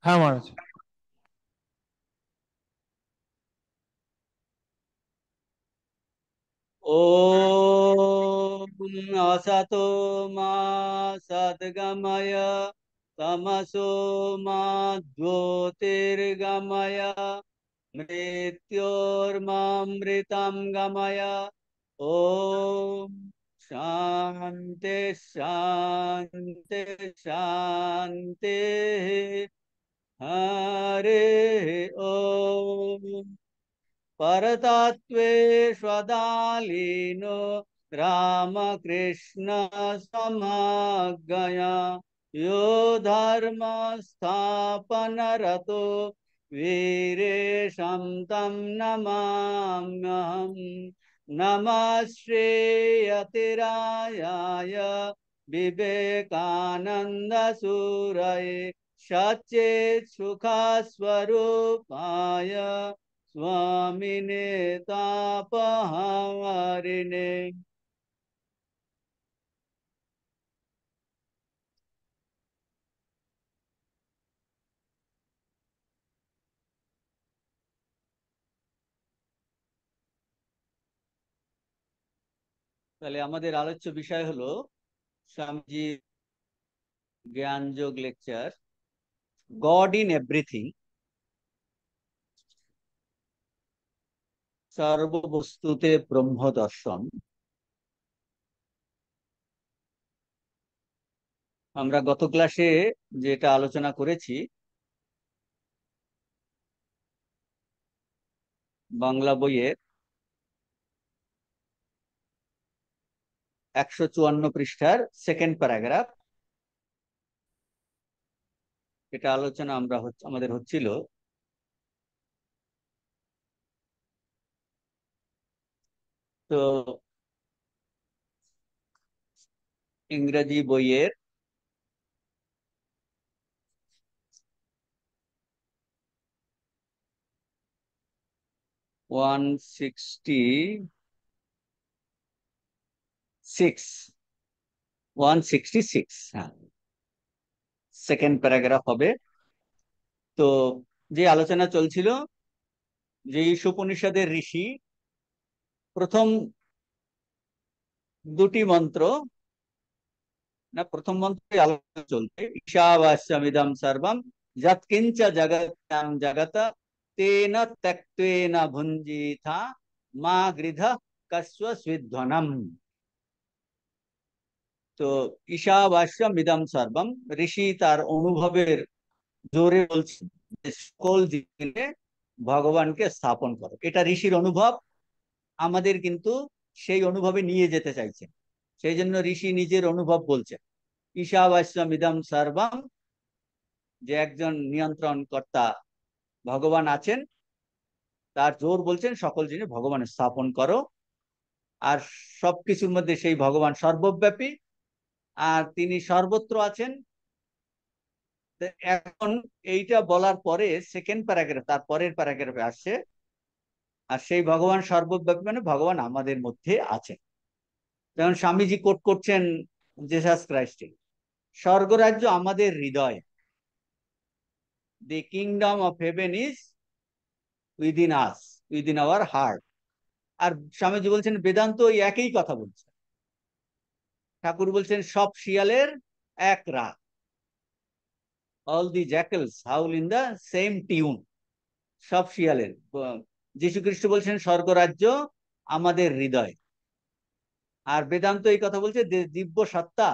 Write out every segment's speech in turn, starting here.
হ্যাঁ মহারাজ। ওম অসতো মা সদ্গময় তমসো মা জ্যোতির্গময় মৃত্যোর্মামৃতম গময়। ওম শান্তি শান্তি শান্তি। হরে ওম। परतत्वे स्वदालीनो रामकृष्ण समज्ञया यो धर्म स्थापन रतो वीरेशं तं नमाम्यहम्। नमः श्रेयतिरायाय विवेकानंद सूरये सच्चित् सुखस्वरूपाय स्वामिने तापहारिणे। তাহলে আমাদের আলোচ্য বিষয় হলো স্বামীজি জ্ঞান যোগ লেকচার, গড ইন এভরিথিং, সর্ববস্তুতে ব্রহ্ম দর্শন। আমরা গত ক্লাসে যেটা আলোচনা করেছি, বাংলা বইয়ের 154 পৃষ্ঠার সেকেন্ড প্যারাগ্রাফ, এটা আলোচনা আমাদের হচ্ছিল। তো ইংরেজি বইয়ের 166, হ্যাঁ, সেকেন্ড প্যারাগ্রাফ হবে। তো যে আলোচনা চলছিল যে উপনিষদের ঋষি প্রথম দুটি মন্ত্র, না প্রথম মন্ত্রে আলোচনা চলছে ঈশাবাস্যমিদং সর্বম যৎকিঞ্চ জগত্যাং জগত তেন ত্যক্তেন ভুঞ্জিথা মা গৃধ কস্ব স্বিধ্বনম। তো ঈশাবাস্যমিদং সর্বম, ঋষি তার অনুভবের জোরে বলছে যে সকল জীবনে ভগবানকে স্থাপন করো। এটা ঋষির অনুভব, আমাদের কিন্তু সেই অনুভবে নিয়ে যেতে চাইছে। সেই জন্য ঋষি নিজের অনুভব বলছেন। ঈশাবাস্যমিদং সর্বম, যে একজন নিয়ন্ত্রণ কর্তা ভগবান আছেন, তার জোর বলছেন সকল জিনিস ভগবান স্থাপন করো। আর সবকিছুর মধ্যে সেই ভগবান সর্বব্যাপী, আর তিনি সর্বত্র আছেন। এখন এইটা বলার পরে সেকেন্ড প্যারাগ্রাফ, তার পরের প্যারাগ্রাফে আসছে, আর সেই ভগবান সর্বব্যাপী মানে ভগবান আমাদের মধ্যে আছেন। যেমন স্বামীজি কোট করছেন জেসাস ক্রাইস্টের, স্বর্গরাজ্য আমাদের হৃদয়, the kingdom of heaven is within us, within our heart. আর স্বামীজি বলছেন বেদান্ত ওই একই কথা বলছে। ঠাকুর বলছেন সব শিয়ালের এক রাগ, all the jackals howl in the same tune. সব শিয়ালের, যীশু খ্রিস্ট বলছেন স্বর্গরাজ্য আমাদের হৃদয়। আর বেদান্ত এই কথা বলছে যে দিব্য সত্তা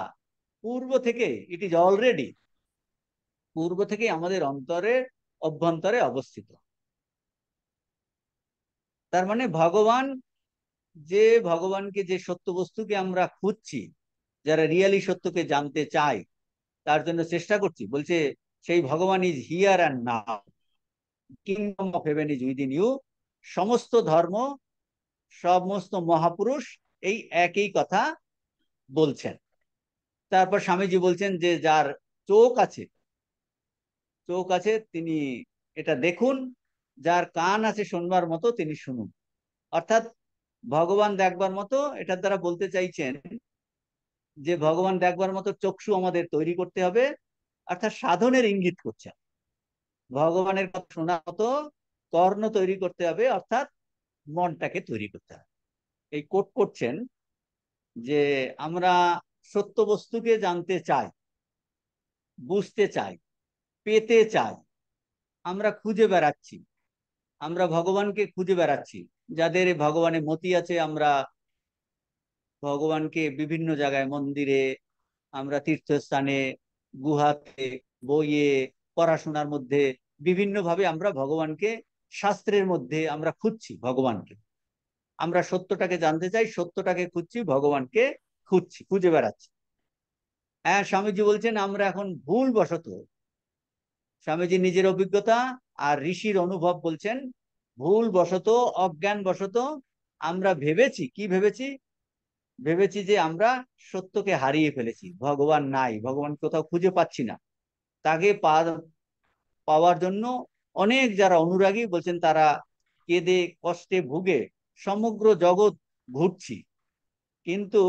পূর্ব থেকে, ইট ইজ অলরেডি, পূর্ব থেকে আমাদের অন্তরে অভ্যন্তরে অবস্থিত। তার মানে ভগবান, যে ভগবানকে, যে সত্য বস্তুকে আমরা খুঁজছি, যারা রিয়ালি সত্যকে জানতে চাই, তার জন্য চেষ্টা করছি, বলছে সেই ভগবান is here and now, kingdom of heaven is within you. সমস্ত ধর্ম, সমস্ত মহাপুরুষ এই একই কথা বলছেন। তারপর স্বামীজি বলছেন যে যার চোখ আছে, চোখ আছে তিনি এটা দেখুন, যার কান আছে শুনবার মতো তিনি শুনুন। অর্থাৎ ভগবান দেখবার মতো, এটার দ্বারা বলতে চাইছেন যে ভগবান দেখবার মতো চক্ষু আমাদের তৈরি করতে হবে, অর্থাৎ সাধনের ইঙ্গিত করছেন। ভগবানের কথা শোনার মতো কর্ণ তৈরি করতে হবে, অর্থাৎ মনটাকে তৈরি করতে হবে। এই কোট করছেন যে আমরা সত্য বস্তুকে জানতে চাই, বুঝতে চাই, পেতে চাই, আমরা খুঁজে বেড়াচ্ছি, আমরা ভগবানকে খুঁজে বেড়াচ্ছি। যাদের ভগবানের মতি আছে, আমরা ভগবানকে বিভিন্ন জায়গায়, মন্দিরে, আমরা তীর্থস্থানে, গুহাতে, বইয়ে, পড়াশোনার মধ্যে বিভিন্ন ভাবে আমরা ভগবানকে, শাস্ত্রের মধ্যে আমরা খুঁজছি ভগবানকে। আমরা সত্যটাকে জানতে চাই, সত্যটাকে খুঁজছি, ভগবানকে খুঁজছি, খুঁজে বেড়াচ্ছি। হ্যাঁ, স্বামীজি বলছেন আমরা এখন ভুলবশত, স্বামীজি নিজের অভিজ্ঞতা আর ঋষির অনুভব বলছেন, ভুলবশত, অজ্ঞান বশত আমরা ভেবেছি, কি ভেবেছি, ভেবেছি যে আমরা সত্যকে হারিয়ে ফেলেছি, ভগবান নাই, ভগবান কোথাও খুঁজে পাচ্ছি না। তাকে পাওয়ার জন্য অনেক যারা অনুরাগী বলছেন তারা কেঁদে কষ্টে ভুগে সমগ্র জগৎ ঘুরছি, কিন্তু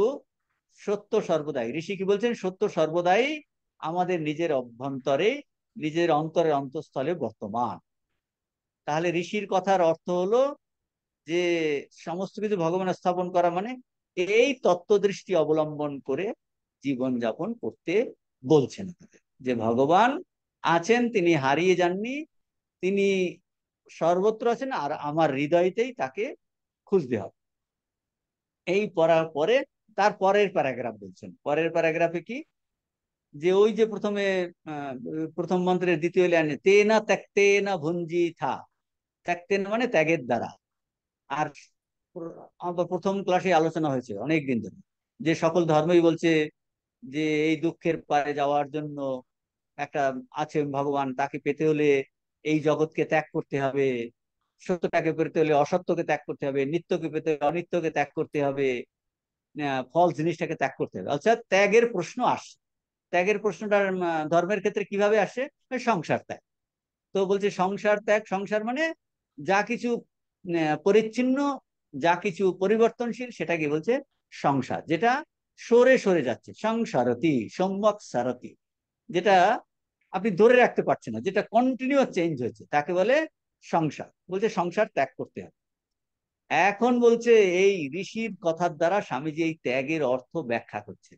সত্য সর্বদাই, ঋষি কি বলছেন, সত্য সর্বদাই আমাদের নিজের অভ্যন্তরে, নিজের অন্তরের অন্তঃস্থলে বর্তমান। তাহলে ঋষির কথার অর্থ হলো যে সমস্ত কিছু ভগবান স্থাপন করা মানে এই তত্ত্বদৃষ্টি অবলম্বন করে জীবন যাপন করতে বলছেন, যে ভগবান আছেন, তিনি হারিয়ে যাননি, তিনি সর্বত্র আছেন, আর আমার হৃদয়তেই তাকে খুঁজতে হবে। এই পড়ার পরে তার পরের প্যারাগ্রাফ বলছেন, পরের প্যারাগ্রাফে কি, যে ওই যে প্রথমে আহ, প্রথম মন্ত্রের দ্বিতীয় লাইনে তে না ত্যক্তে না ভুঞ্জি থা, ত্যক্তেন মানে ত্যাগের দ্বারা। আর আমাদের প্রথম ক্লাসে আলোচনা হয়েছে অনেকদিন ধরে, যে সকল ধর্মই বলছে যে এই দুঃখের পারে যাওয়ার জন্য একটা আছে ভগবান, তাকে পেতে হলে এই জগৎকে ত্যাগ করতে হবে, সত্যটাকে পেতে হলে অসত্যকে ত্যাগ করতে হবে, নিত্যকে পেতে হলে অনিত্যকে ত্যাগ করতে হবে, ফলস জিনিসটাকে ত্যাগ করতে হবে। অর্থাৎ ত্যাগের প্রশ্ন আসে। ত্যাগের প্রশ্নটা ধর্মের ক্ষেত্রে কিভাবে আসে, সংসার ত্যাগ। তো বলছে সংসার ত্যাগ, সংসার মানে যা কিছু পরিচ্ছিন্ন, যা কিছু পরিবর্তনশীল, সেটাকে বলছে সংসার, যেটা সরে সরে যাচ্ছে, সংসারতি, সম্যক সারতি, যেটা আপনি ধরে রাখতে পারছেন না, যেটা কন্টিনিউ চেঞ্জ হয়েছে, তাকে বলে সংসার। বলছে সংসার ত্যাগ করতে হবে। এখন বলছে এই ঋষির কথার দ্বারা স্বামীজি এই ত্যাগের অর্থ ব্যাখ্যা করছে।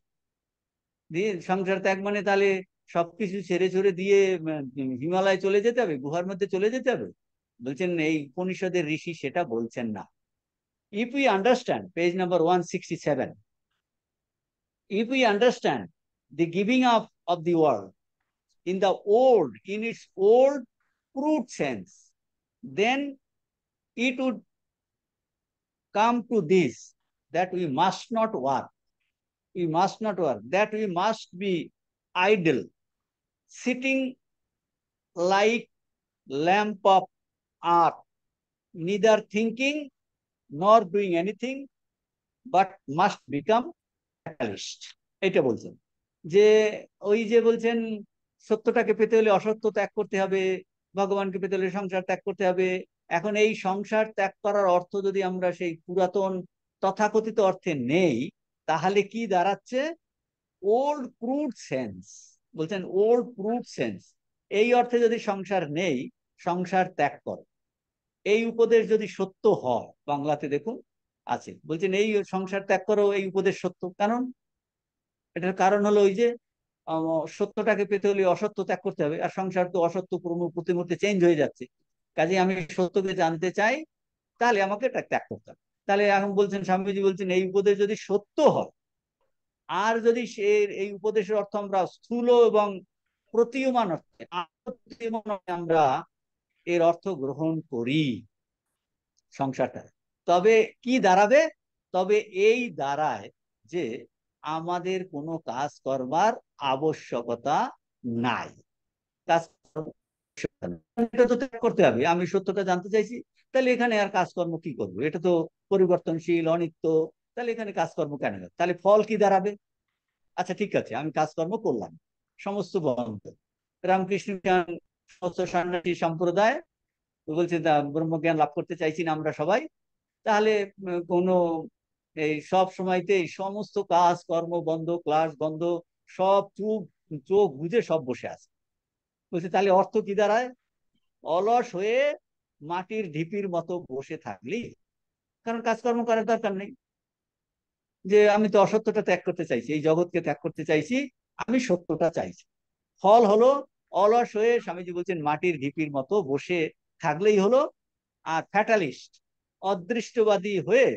দিয়ে সংসার ত্যাগ মানে তাহলে সবকিছু ছেড়ে ছড়ে দিয়ে হিমালয় চলে যেতে হবে, গুহার মধ্যে চলে যেতে হবে? বলছেন এই উপনিষদের ঋষি সেটা বলছেন না। If we understand, page number 167, if we understand the giving up of the world in the old, in its old crude sense, then it would come to this, that we must not work, we must not work, that we must be idle, sitting like lamp of earth, neither thinking nor doing anything, but must become catalyst। এটা বলছেন যে ওই যে বলছেন সত্যটাকে পেতে হলে অসত্য ত্যাগ করতে হবে, ভগবানকে পেতে হলে সংসার ত্যাগ করতে হবে। এখন এই সংসার ত্যাগ করার অর্থ যদি আমরা সেই পুরাতন তথাকথিত অর্থে নেই, তাহলে কি দাঁড়াচ্ছে, ওল্ড ক্রুড সেন্স। বলছেন ওল্ড ক্রুড সেন্স, এই অর্থে যদি সংসার নেই, সংসার ত্যাগ কর, এই উপদেশ যদি সত্য হয়, বাংলাতে দেখুন আছে, বলছেন এই সংসার ত্যাগ করো, এই উপদেশ সত্য। কারণ এটার কারণ হলো ওই যে সত্যটাকে পেতে হলে অসত্য ত্যাগ করতে হবে, আর সংসার তো অসত্য প্রতি মুহূর্তে চেঞ্জ হয়ে যাচ্ছে। কাজে আমি সত্যকে জানতে চাই, তাহলে আমাকে এটা ত্যাগ করতে হবে। তাহলে এখন বলছেন, স্বামীজি বলছেন এই উপদেশ যদি সত্য হয়, আর যদি সে এই উপদেশের অর্থ আমরা স্থূল এবং প্রতীয়মান অর্থে, আমরা এর অর্থ গ্রহণ করি সংসারটা, তবে কি দাঁড়াবে, তবে এই দাঁড়ায় যে আমাদের কোনো কাজ করবার আবশ্যকতা নাই। কাজ এটা তো ত্যাগ করতে হবে, আমি সত্যটা জানতে চাইছি, তাহলে এখানে আর কাজকর্ম কি করবো, এটা তো পরিবর্তনশীল, অনিত্য, তাহলে এখানে কাজকর্ম কেন, তাহলে ফল কি দাঁড়াবে? আচ্ছা ঠিক আছে, আমি কাজকর্ম করলাম, সমস্ত বন্ধ, রামকৃষ্ণ সমস্ত সন্ন্যাসী সম্প্রদায় বলছে ব্রহ্মজ্ঞান লাভ করতে চাইছি না আমরা সবাই, তাহলে কোনো এই সব সময়তে এই সমস্ত কাজ কর্ম বন্ধ, ক্লাস বন্ধ, সব চোখ চোখ বুঝে সব বসে আছে। বলছে তাহলে অর্থ কি দাঁড়ায়, অলস হয়ে মাটির ঢিপির মতো বসে থাকলেই, কারণ কাজকর্ম করার দরকার নেই, যে আমি তো অসত্যটা ত্যাগ করতে চাইছি, এই জগৎকে ত্যাগ করতে চাইছি, আমি সত্যটা চাইছি। ফল হলো অলস হয়ে, স্বামীজি বলছেন, মাটির ঢিপির মতো বসে থাকলেই হলো। আর ফ্যাটালিস্ট, অদৃষ্টবাদী হয়ে,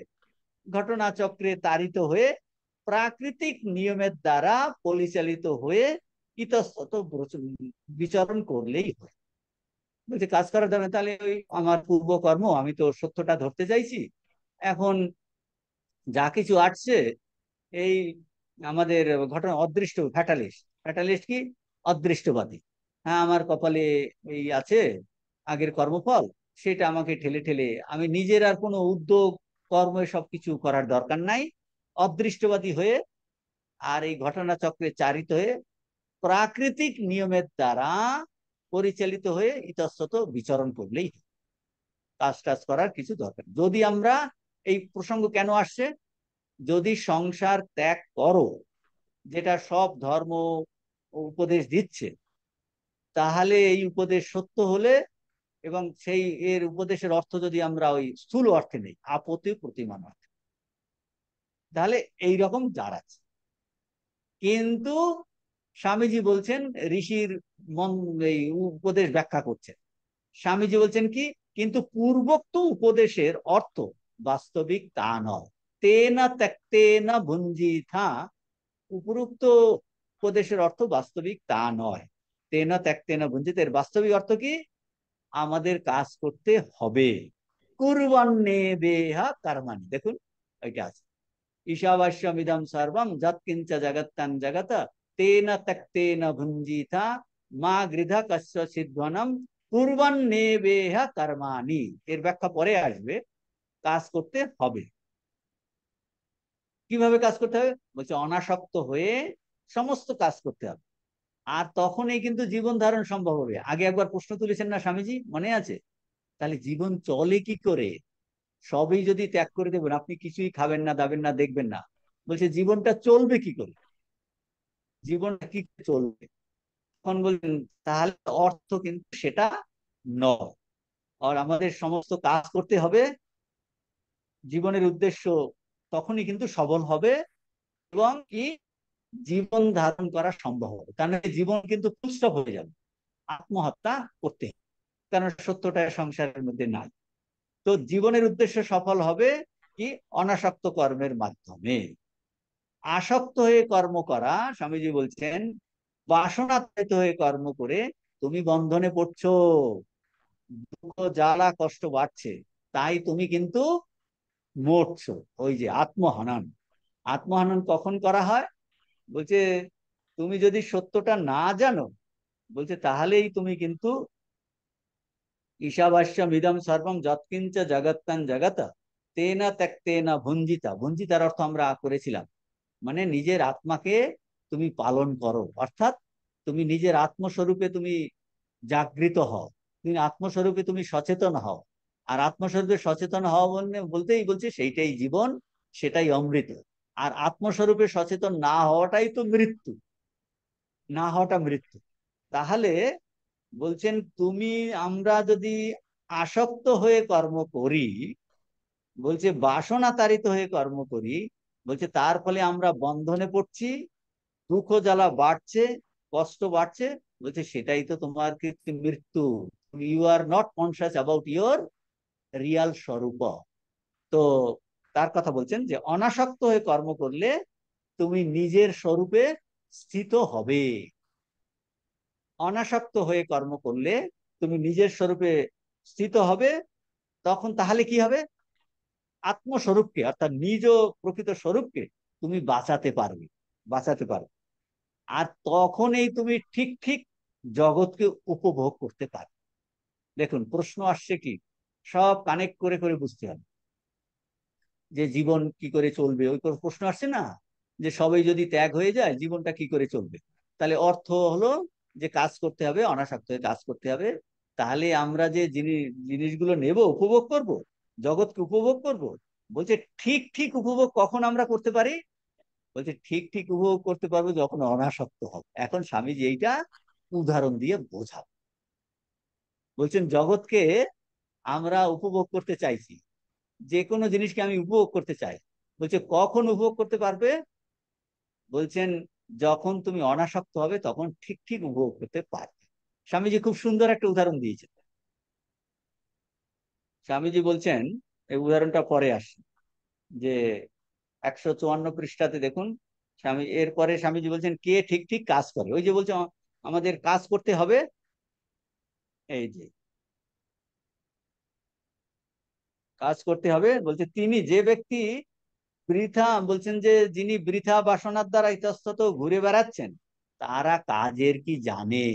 ঘটনাচক্রে তাড়িত হয়ে, প্রাকৃতিক নিয়মের দ্বারা পরিচালিত হয়ে ইতস্তত বিচরণ করলেই হয়। বলছে কাজ করার দরকার, তাহলে ওই আমার পূর্বকর্ম, আমি তো সত্যটা ধরতে চাইছি, এখন যা কিছু আসছে এই আমাদের ঘটনা অদৃষ্ট, ফ্যাটালিস্ট, ফ্যাটালিস্ট কি, অদৃষ্টবাদী। হ্যাঁ, আমার কপালে এই আছে আগের কর্মফল, সেটা আমাকে ঠেলে ঠেলে, আমি নিজের আর কোনো উদ্যোগ কর্ম সবকিছু করার দরকার নাই, অদৃষ্টবাদী হয়ে আর এই ঘটনা চক্রে চারিত হয়ে প্রাকৃতিক নিয়মের দ্বারা পরিচালিত হয়ে ইতস্তত বিচরণ করলেই, কাজ টাজ করার কিছু দরকার। যদি আমরা, এই প্রসঙ্গ কেন আসছে, যদি সংসার ত্যাগ করো, যেটা সব ধর্ম উপদেশ দিচ্ছে, তাহলে এই উপদেশ সত্য হলে, এবং সেই এর উপদেশের অর্থ যদি আমরা ওই স্থূল অর্থে নেই, আপত্তি প্রতিমান অর্থে, তাহলে এইরকম দাঁড়াচ্ছে। কিন্তু স্বামীজি বলছেন, ঋষির মন এই উপদেশ ব্যাখ্যা করছেন, স্বামীজি বলছেন কি, কিন্তু পূর্বোক্ত উপদেশের অর্থ বাস্তবিক তা নয়। তেনা ত্যক্তেনা ভুঞ্জিথা, উপরোক্ত উপদেশের অর্থ বাস্তবিক তা নয়। তেনা ত্যক্তেনা ভুঞ্জিত, এর বাস্তবিক অর্থ কি, আমাদের কাজ করতে হবে। কুর্বন্নে বেহা কর্মাণি, দেখুন এটা আছে, ঈশাবাস্যমিদম সর্বম যৎকিঞ্চ জগত্তাং জগত তেনা ত্যক্তেনা ভুঞ্জিতা মা গৃধা কস্য সিদ্ধনম কুর্বন্নে বেহা কর্মাণি। এর ব্যাখ্যা পরে আসবে, কাজ করতে হবে। কিভাবে কাজ করতে হবে, বলছে অনাসক্ত হয়ে সমস্ত কাজ করতে হবে, আর তখনই কিন্তু জীবন ধারণ সম্ভব হবে। আগে একবার প্রশ্ন তুলেছেন না স্বামীজি, মনে আছে? তাহলে জীবন চলে কি করে? সবই যদি ত্যাগ করে দেবেন, আপনি কিছুই খাবেন না, দাবেন না, দেখবেন না, বলছে জীবনটা চলবে কি করে, জীবনটা কি করে চলবে? তখন বলছেন, তাহলে অর্থ কিন্তু সেটা নয়। আর আমাদের সমস্ত কাজ করতে হবে, জীবনের উদ্দেশ্য তখনই কিন্তু সবল হবে, এবং কি জীবন ধারণ করা সম্ভব হবে। কারণ জীবন কিন্তু ফুলস্টপ হয়ে যাবে, আত্মহত্যা করতে হবে, কারণ সত্যটা সংসারের মধ্যে নাই। তো জীবনের উদ্দেশ্য সফল হবে কি, অনাসক্ত কর্মের মাধ্যমে। আসক্ত হয়ে কর্ম করা, স্বামীজি বলছেন, বাসনাতীত হয়ে কর্ম করে তুমি বন্ধনে পড়ছো, দুঃখ জ্বালা কষ্ট বাড়ছে, তাই তুমি কিন্তু মরছো। ওই যে আত্মহনন, আত্মহনন কখন করা হয়? বলছে তুমি যদি সত্যটা না জানো, বলছে তাহলেই তুমি কিন্তু ঈশাবাস্যম ইদম সর্বম যৎকিঞ্চ জগত্তাং জগত তেনা ত্যক্তেনা ভুঞ্জিতা, ভুঞ্জিতার অর্থ আমরা করেছিলাম, মানে নিজের আত্মাকে তুমি পালন করো, অর্থাৎ তুমি নিজের আত্মস্বরূপে তুমি জাগৃত হও, তুমি আত্মস্বরূপে তুমি সচেতন হও। আর আত্মস্বরূপে সচেতন হওয়া বলতেই বলছে সেইটাই জীবন, সেটাই অমৃত। আর আত্মস্বরূপে সচেতন না হওয়াটাই তো মৃত্যু, না হওয়াটা মৃত্যু। তাহলে বলছেন, তুমি, আমরা যদি আসক্ত হয়ে কর্ম করি, বলছে বাসনা তাড়িত হয়ে কর্ম করি, বলছে তার ফলে আমরা বন্ধনে পড়ছি, দুঃখ জ্বালা বাড়ছে, কষ্ট বাড়ছে, বলছে সেটাই তো তোমার কিন্তু মৃত্যু। You are not conscious about your real স্বরূপ। তো তার কথা বলছেন যে অনাসক্ত হয়ে কর্ম করলে তুমি নিজের স্বরূপে স্থিত হবে। অনাসক্ত হয়ে কর্ম করলে তুমি নিজের স্বরূপে স্থিত হবে। তখন তাহলে কি হবে, আত্মস্বরূপকে, অর্থাৎ নিজ প্রকৃত স্বরূপকে তুমি বাঁচাতে পারবে, বাঁচাতে পারবে। আর তখনই তুমি ঠিক ঠিক জগৎকে উপভোগ করতে পারবে। দেখুন প্রশ্ন আসছে কি, সব কানেক্ট করে করে বুঝতে হবে, যে জীবন কি করে চলবে, ওই প্রশ্ন আসছে না, যে সবাই যদি ত্যাগ হয়ে যায় জীবনটা কি করে চলবে। তাহলে অর্থ হলো যে কাজ করতে হবে, অনাসক্ত হয়ে কাজ করতে হবে। তাহলে আমরা যে জিনিসগুলো নেব, উপভোগ করব, জগৎকে উপভোগ করব, বলছে ঠিক ঠিক উপভোগ কখন আমরা করতে পারি, বলছে ঠিক ঠিক উপভোগ করতে পারবো যখন অনাসক্ত হবে। এখন স্বামীজি এইটা উদাহরণ দিয়ে বোঝাবে। বলছেন জগৎকে আমরা উপভোগ করতে চাইছি, যে কোনো জিনিসকে আমি উপভোগ করতে চাই। বলছে কখন উপভোগ করতে পারবে? বলছেন যখন তুমি অনাসক্ত হবে তখন ঠিক ঠিক উপভোগ করতে পারবে। স্বামীজি খুব সুন্দর একটা উদাহরণ দিয়েছেন। স্বামীজি বলছেন, এই উদাহরণটা পরে আসে, যে 154 পৃষ্ঠাতে দেখুন। এরপরে স্বামীজি বলছেন কে ঠিক ঠিক কাজ করে। ওই যে বলছে আমাদের কাজ করতে হবে, এই যে কাজ করতে হবে। বলছে তিনি যে ব্যক্তি বৃথা, বলছেন যে যিনি বৃথা বাসনার দ্বারা ইতস্তত ঘুরে বেড়াচ্ছেন তারা কাজের কি জানে?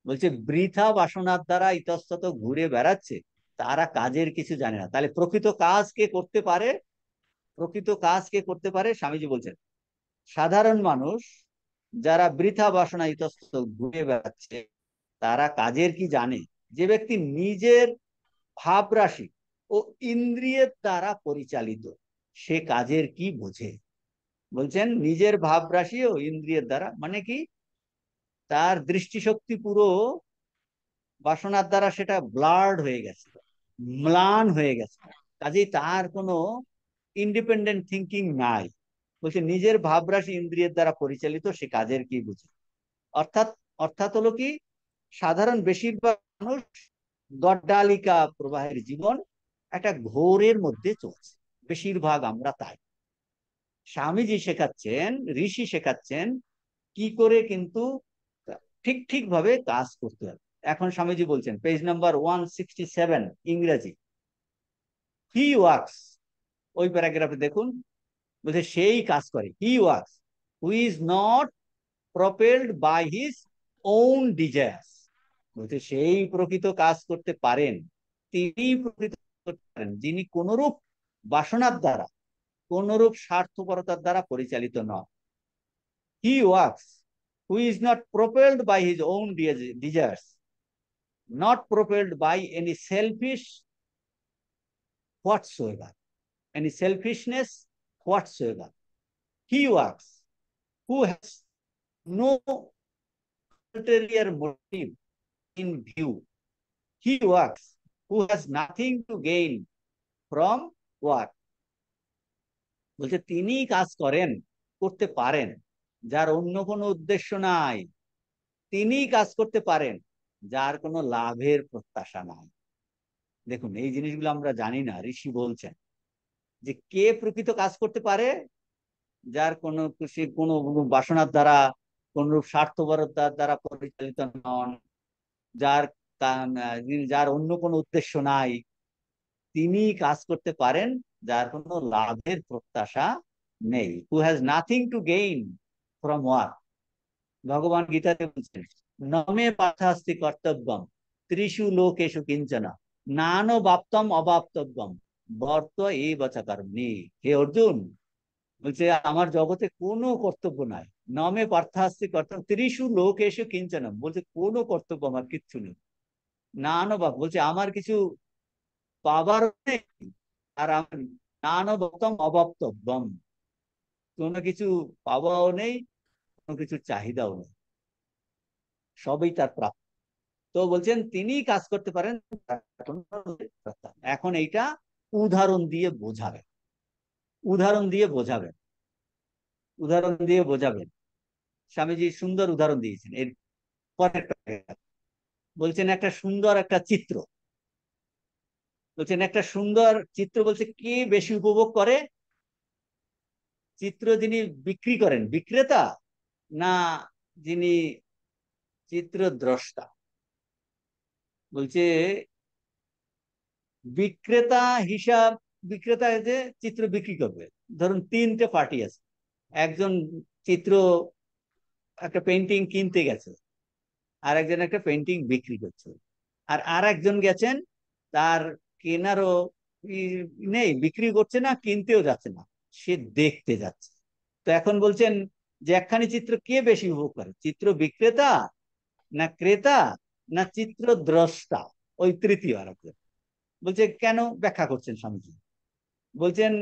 বলছে বৃথা বাসনার দ্বারা ইতস্তত ঘুরে বেড়াচ্ছে, তারা কাজের কিছু জানে না। তাহলে প্রকৃত কাজ কে করতে পারে? প্রকৃত কাজ কে করতে পারে? স্বামীজি বলছেন সাধারণ মানুষ যারা বৃথা বাসনা ইতস্তত ঘুরে বেড়াচ্ছে তারা কাজের কি জানে? যে ব্যক্তি নিজের ভাব রাশি ও ইন্দ্রিয়ের দ্বারা পরিচালিত, সে কাজের কি বোঝে? বলছেন নিজের ভাব রাশি ও ইন্দ্রিয়ের দ্বারা মানে কি, তার দৃষ্টিশক্তি পুরো বাসনার দ্বারা সেটা ব্লার্ড হয়ে গেছে, ম্লান হয়ে গেছে, কাজেই তার কোনো ইন্ডিপেন্ডেন্ট থিঙ্কিং নাই। বলছে নিজের ভাবরাশি ইন্দ্রিয়ের দ্বারা পরিচালিত, সে কাজের কি বুঝে? অর্থাৎ অর্থাৎ হলো কি, সাধারণ বেশিরভাগ মানুষ গড্ডালিকা প্রবাহের জীবন, একটা ঘোরের মধ্যে চলছে, বেশিরভাগ আমরা তাই। স্বামীজি শেখাচ্ছেন, ঋষি শেখাচ্ছেন কি করে কিন্তু ঠিক ঠিক ভাবে কাজ করতে হবে। এখন স্বামীজি বলছেন পেজ নাম্বার 167 ইংরেজি, হি ওয়ার্কস, ওই প্যারাগ্রাফে দেখুন, বলছে সেই কাজ করে, he works who is not propelled by his own desires. বলছে সেই প্রকৃত কাজ করতে পারেন, তিনি প্রকৃত করতে পারেন যিনি কোনরূপ বাসনার দ্বারা, কোনরূপ স্বার্থপরতার দ্বারা পরিচালিত নন। He works who is not propelled by his own desires, not propelled by any selfish whatsoever, any selfishness whatsoever. He works who has no ulterior motive in view. He works who has nothing to gain from work. বলছে তিনি কাজ করেন, করতে পারেন যার অন্য কোনো উদ্দেশ্য নাই। তিনি কাজ করতে পারেন যার কোনো লাভের প্রত্যাশা নাই। দেখুন এই জিনিসগুলো আমরা জানি না, ঋষি বলছেন যে কে প্রকৃত কাজ করতে পারে, যার কোনো খুশি কোনো বাসনার দ্বারা, কোন রূপ স্বার্থপরতার দ্বারা পরিচালিত নন, যার যার অন্য কোনো উদ্দেশ্য নাই, তিনি কাজ করতে পারেন যার কোনো লাভের প্রত্যাশা নেই। Who has nothing to gain from work. ভগবান গীতাতে বলছেন নমে পার্থাস্তি কর্তব্যম ত্রিষু লোকেষু কিঞ্চন নান বাপ্তম অবাপ্তব্যম বর্ত এই বচা কর্মণি। হে অর্জুন, বলছে আমার জগতে কোনো কর্তব্য নাই। নমে পার্থাস্তি কর্তব্য ত্রিষু লোকেষু কিঞ্চন, বলছে কোনো কর্তব্য আমার কিচ্ছু নেই। নানো বাপ, বলছে আমার কিছু পাবার নেই, আর আমার নানো বাপ্তম অবাপ্তব্যম, কোনো কিছু পাওয়াও নেই, কোনো কিছু চাহিদাও নেই, সবই তার প্রাপ্য। তো বলছেন তিনি কাজ করতে পারেন। এখন এইটা উদাহরণ দিয়ে বোঝাবেন, উদাহরণ দিয়ে বোঝাবেন, উদাহরণ দিয়ে বোঝাবেন। স্বামীজি সুন্দর উদাহরণ দিয়েছেন। এর পরের বলছেন একটা সুন্দর একটা চিত্র, বলছেন একটা সুন্দর চিত্র, বলছে কে বেশি উপভোগ করে? চিত্র যিনি বিক্রি করেন, বিক্রেতা, না যিনি চিত্র দ্রষ্টা? বলছে বিক্রেতা হিসাব, বিক্রেতা যে চিত্র বিক্রি করবে, ধরুন তিনটে পার্টি আছে, একজন চিত্র একটা পেন্টিং কিনতে গেছে, আর একজন একটা পেন্টিং বিক্রি করছে, আর আর একজন গেছেন তার কেনারও নেই, বিক্রি করছে না, কিনতেও যাচ্ছে না, সে দেখতে যাচ্ছে। তো এখন বলছেন যে একখানি চিত্র কে বেশি উপভোগ করে, চিত্র বিক্রেতা না ক্রেতা না চিত্র দ্রষ্টা, ওই তৃতীয় আর একজন। বলছে কেন, ব্যাখ্যা করছেন স্বামীজি। বলছেন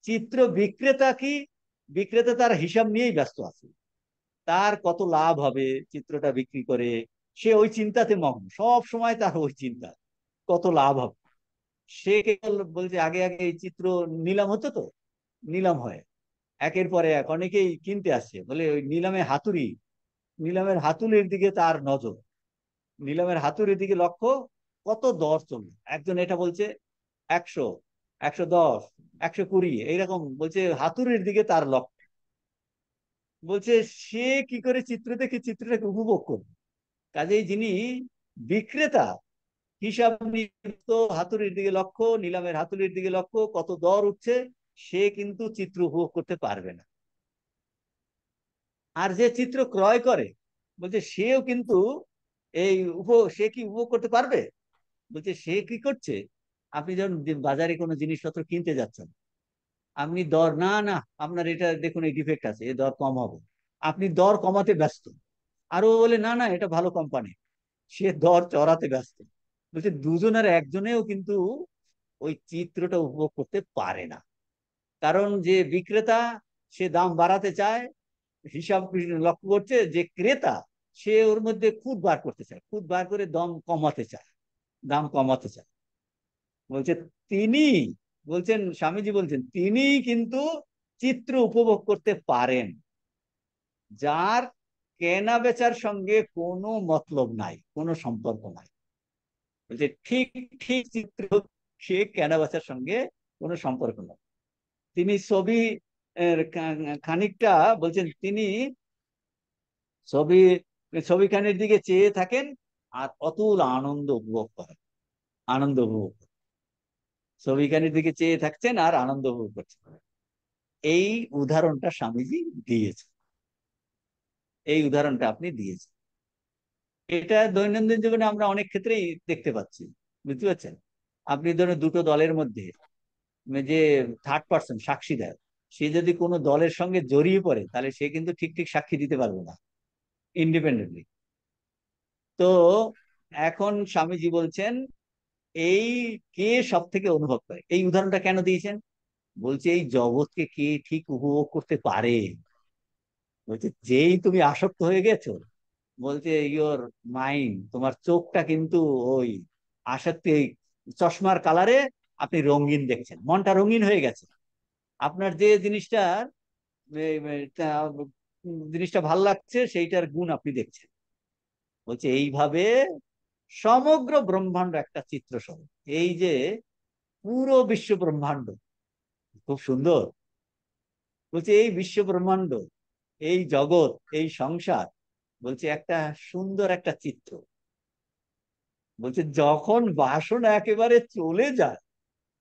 চিত্র বিক্রেতা কি, বিক্রেতা তার হিসাব নিয়েই ব্যস্ত আছে, তার কত লাভ হবে চিত্রটা বিক্রি করে, সে ওই চিন্তাতে মগ্ন, সব সময় তার ওই চিন্তা কত লাভ হবে। সে কেবল বলছে আগে আগে এই চিত্র নিলাম হতো তো, নিলাম হয় একের পরে এক অনেকেই কিনতে আসছে, বলে ওই নিলামে হাতুড়ি, নিলামের হাতুড়ির দিকে তার নজর, নিলামের হাতুড়ির দিকে লক্ষ্য, কত দর চলবে। একজন এটা বলছে 100, 110, 120, এইরকম বলছে, হাতুড়ির দিকে তার লক্ষ্য। বলছে সে কি করে চিত্র দেখে চিত্রটাকে উপভোগ করবে। কাজেই যিনি বিক্রেতা, হিসাব নিকাশ, হাতুড়ির দিকে লক্ষ্য, নিলামের হাতুড়ির দিকে লক্ষ্য, কত দর উঠছে, সে কিন্তু চিত্র উপভোগ করতে পারবে না। আর যে চিত্র ক্রয় করে, বলছে সেও কিন্তু সে কি উপভোগ করতে পারবে। বলছে সে কি করছে, আপনি যখন বাজারে কোনো জিনিসপত্র কিনতে যাচ্ছেন, আপনি দর না না, আপনার এটা দেখুন এই ডিফেক্ট আছে, এ দর কম হবে, আপনি দর কমাতে ব্যস্ত। আরো বলে না না এটা ভালো কোম্পানি, সে দর চড়াতে ব্যস্ত। বলছে দুজনের একজনেও কিন্তু ওই চিত্রটা উপভোগ করতে পারে না। কারণ যে বিক্রেতা, সে দাম বাড়াতে চায়, হিসাব লক্ষ্য করছে, যে ক্রেতা, সে ওর মধ্যে খুদ বার করতে চায়, খুদ বার করে দাম কমাতে চায়, দাম কমাতে চায়। বলছে তিনি, বলছেন স্বামীজি বলছেন, তিনি কিন্তু চিত্র উপভোগ করতে পারেন যার কেনা বেচার সঙ্গে কোনো মতলব নাই, কোনো সম্পর্ক নাই। বলছে ঠিক ঠিক চিত্র, সে কেনা বেচার সঙ্গে কোনো সম্পর্ক নাই। তিনি ছবি খানিকটা বলছেন, তিনি ছবি ছবিখানের দিকে চেয়ে থাকেন আর অতুল আনন্দ উপভোগ করেন, আনন্দ উপভোগ করেন। ছবিখানের দিকে চেয়ে থাকছেন আর আনন্দ উপভোগ করছেন। এই উদাহরণটা স্বামীজি দিয়েছে, এই উদাহরণটা আপনি দিয়েছেন। এটা দৈনন্দিন জীবনে আমরা অনেক ক্ষেত্রেই দেখতে পাচ্ছি, বুঝতে পারছেন। আপনি ধরুন দুটো দলের মধ্যে যে থার্ড পার্সন সাক্ষী দেয়, সে যদি কোনো দলের সঙ্গে জড়িয়ে পড়ে, তাহলে সে কিন্তু ঠিক ঠিক সাক্ষী দিতে পারবে না ইন্ডিপেন্ডেন্টলি। তো এখন স্বামীজি বলছেন এই কে সব থেকে অনুভব করে, এই উদাহরণটা কেন দিয়েছেন, বলছে এই জগৎকে কে ঠিক উপভোগ করতে পারে। বলছে যেই তুমি আসক্ত হয়ে গেছো, বলছে ইয়োর মাইন্ড, তোমার চোখটা কিন্তু ওই আসক্তি, এই চশমার কালারে আপনি রঙিন দেখছেন, মনটা রঙিন হয়ে গেছে। আপনার যে জিনিসটার জিনিসটা ভাল লাগছে, সেইটার গুণ আপনি দেখছেন। বলছে এইভাবে সমগ্র ব্রহ্মাণ্ড একটা চিত্র সহ, এই যে পুরো বিশ্ব ব্রহ্মাণ্ড, খুব সুন্দর। বলছে এই বিশ্ব ব্রহ্মাণ্ড, এই জগৎ, এই সংসার, বলছে একটা সুন্দর একটা চিত্র। বলছে যখন বাসনা একেবারে চলে যায়,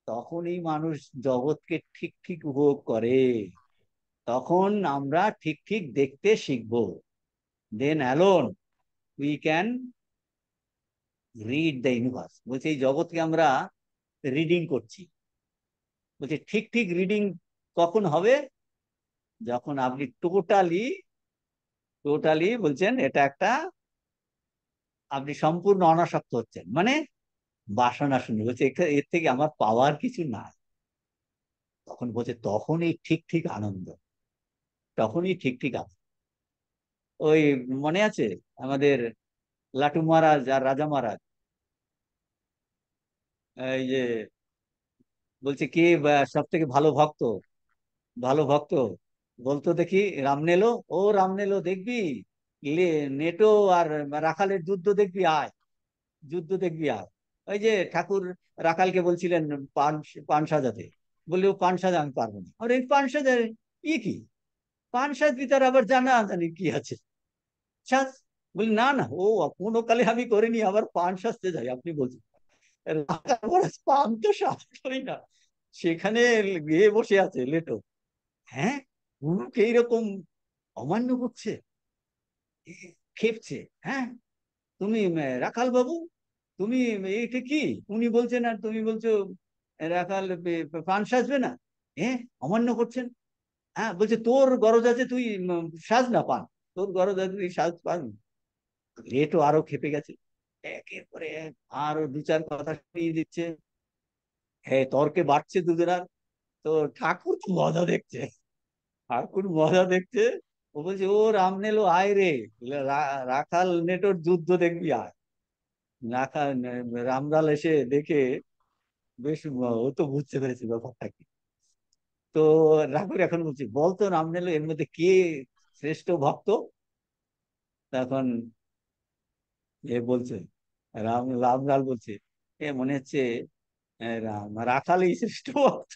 তখনই মানুষ জগৎকে ঠিক ঠিক উপভোগ করে, তখন আমরা ঠিক ঠিক দেখতে শিখবো। Then alone we can read the universe. বলছে এই জগৎকে আমরা রিডিং করছি। বলছে ঠিক ঠিক রিডিং কখন হবে, যখন আপনি টোটালি, টোটালি বলছেন এটা একটা, আপনি সম্পূর্ণ অনাসক্ত হচ্ছেন, মানে বাসনা শূন্য। বলছে এর থেকে আমার পাওয়ার কিছু নাই। তখন বলছে তখনই ঠিক ঠিক আনন্দ, তখনই ঠিক ঠিক আনন্দ। ওই মনে আছে আমাদের লাটু মহারাজ আর রাজা মহারাজ, এই যে বলছে কে সব থেকে ভালো ভক্ত, ভালো ভক্ত বলতো দেখি, রামনেলো, ও রামনেলো দেখবি, লে নেটো আর রাখালের যুদ্ধ দেখবি আয়, যুদ্ধ দেখবি আয়। ওই যে ঠাকুর রাখালকে বলছিলেন পান, পান সাজাতে, বললে ও পান সাজা আমি পারবো না। আর এই পান সাজা ই কি, পান সাজবি, তার আবার জানা জানি কি আছে, সাজ। বলি না না, ও কোনো কালে আমি করিনি, আবার পান সাজতে যাই আপনি বলছেন। রাখাল মহারাজ পান তো সাজতই না, সেখানে গিয়ে বসে আছে লেটো। হ্যাঁ, গুরুকে এইরকম অমান্য করছে, খেপছে। হ্যাঁ, তুমি রাখাল বাবু, তুমি এইটা কি, উনি বলছেন আর তুমি বলছো রাখাল পান সাজবে না, হ্যাঁ, অমান্য করছেন। হ্যাঁ, বলছে তোর গরজ আছে তুই সাজ না পান, তোর গরজ আছে তুই সাজ পান। রেটও আরো খেপে গেছে, একের পরে এক আরো দু চার কথা শুনিয়ে দিচ্ছে। হ্যাঁ, তর্কে বাড়ছে দুজনার। তো ঠাকুর তো মজা দেখছে, ঠাকুর মজা দেখছে। ও বলছে, ও রামনেলো আয় রে, রাখাল নেটোর যুদ্ধ দেখবি আয়। রাখাল রামলাল এসে দেখে বেশ, ও তো বুঝতে পেরেছে ব্যাপারটা কি। তো রাঘুর এখন বলছি, বলতো রামনেলো এর মধ্যে কে শ্রেষ্ঠ ভক্ত? তখন এ বলছে, রামলাল বলছে, এ মনে হচ্ছে রাখালই শ্রেষ্ঠ ভক্ত।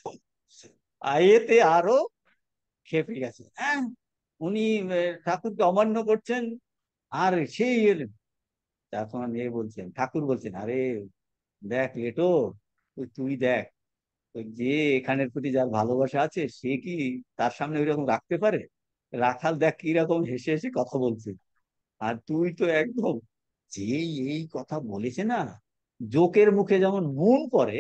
এতে আরো খেপে গেছে, হ্যাঁ উনি ঠাকুরকে অমান্য করছেন, আর সেই এলেন। তখন এ বলছেন, ঠাকুর বলছেন, আরে দেখ লেটো, তুই দেখ, ওই যে এখানের প্রতি যার ভালোবাসা আছে সে কি তার সামনে ওই রকম রাখতে পারে? রাখাল দেখ কিরকম হেসে হেসে কথা বলছে, আর তুই তো একদম, যে এই কথা বলেছে না, জোকের মুখে যেমন নুন পড়ে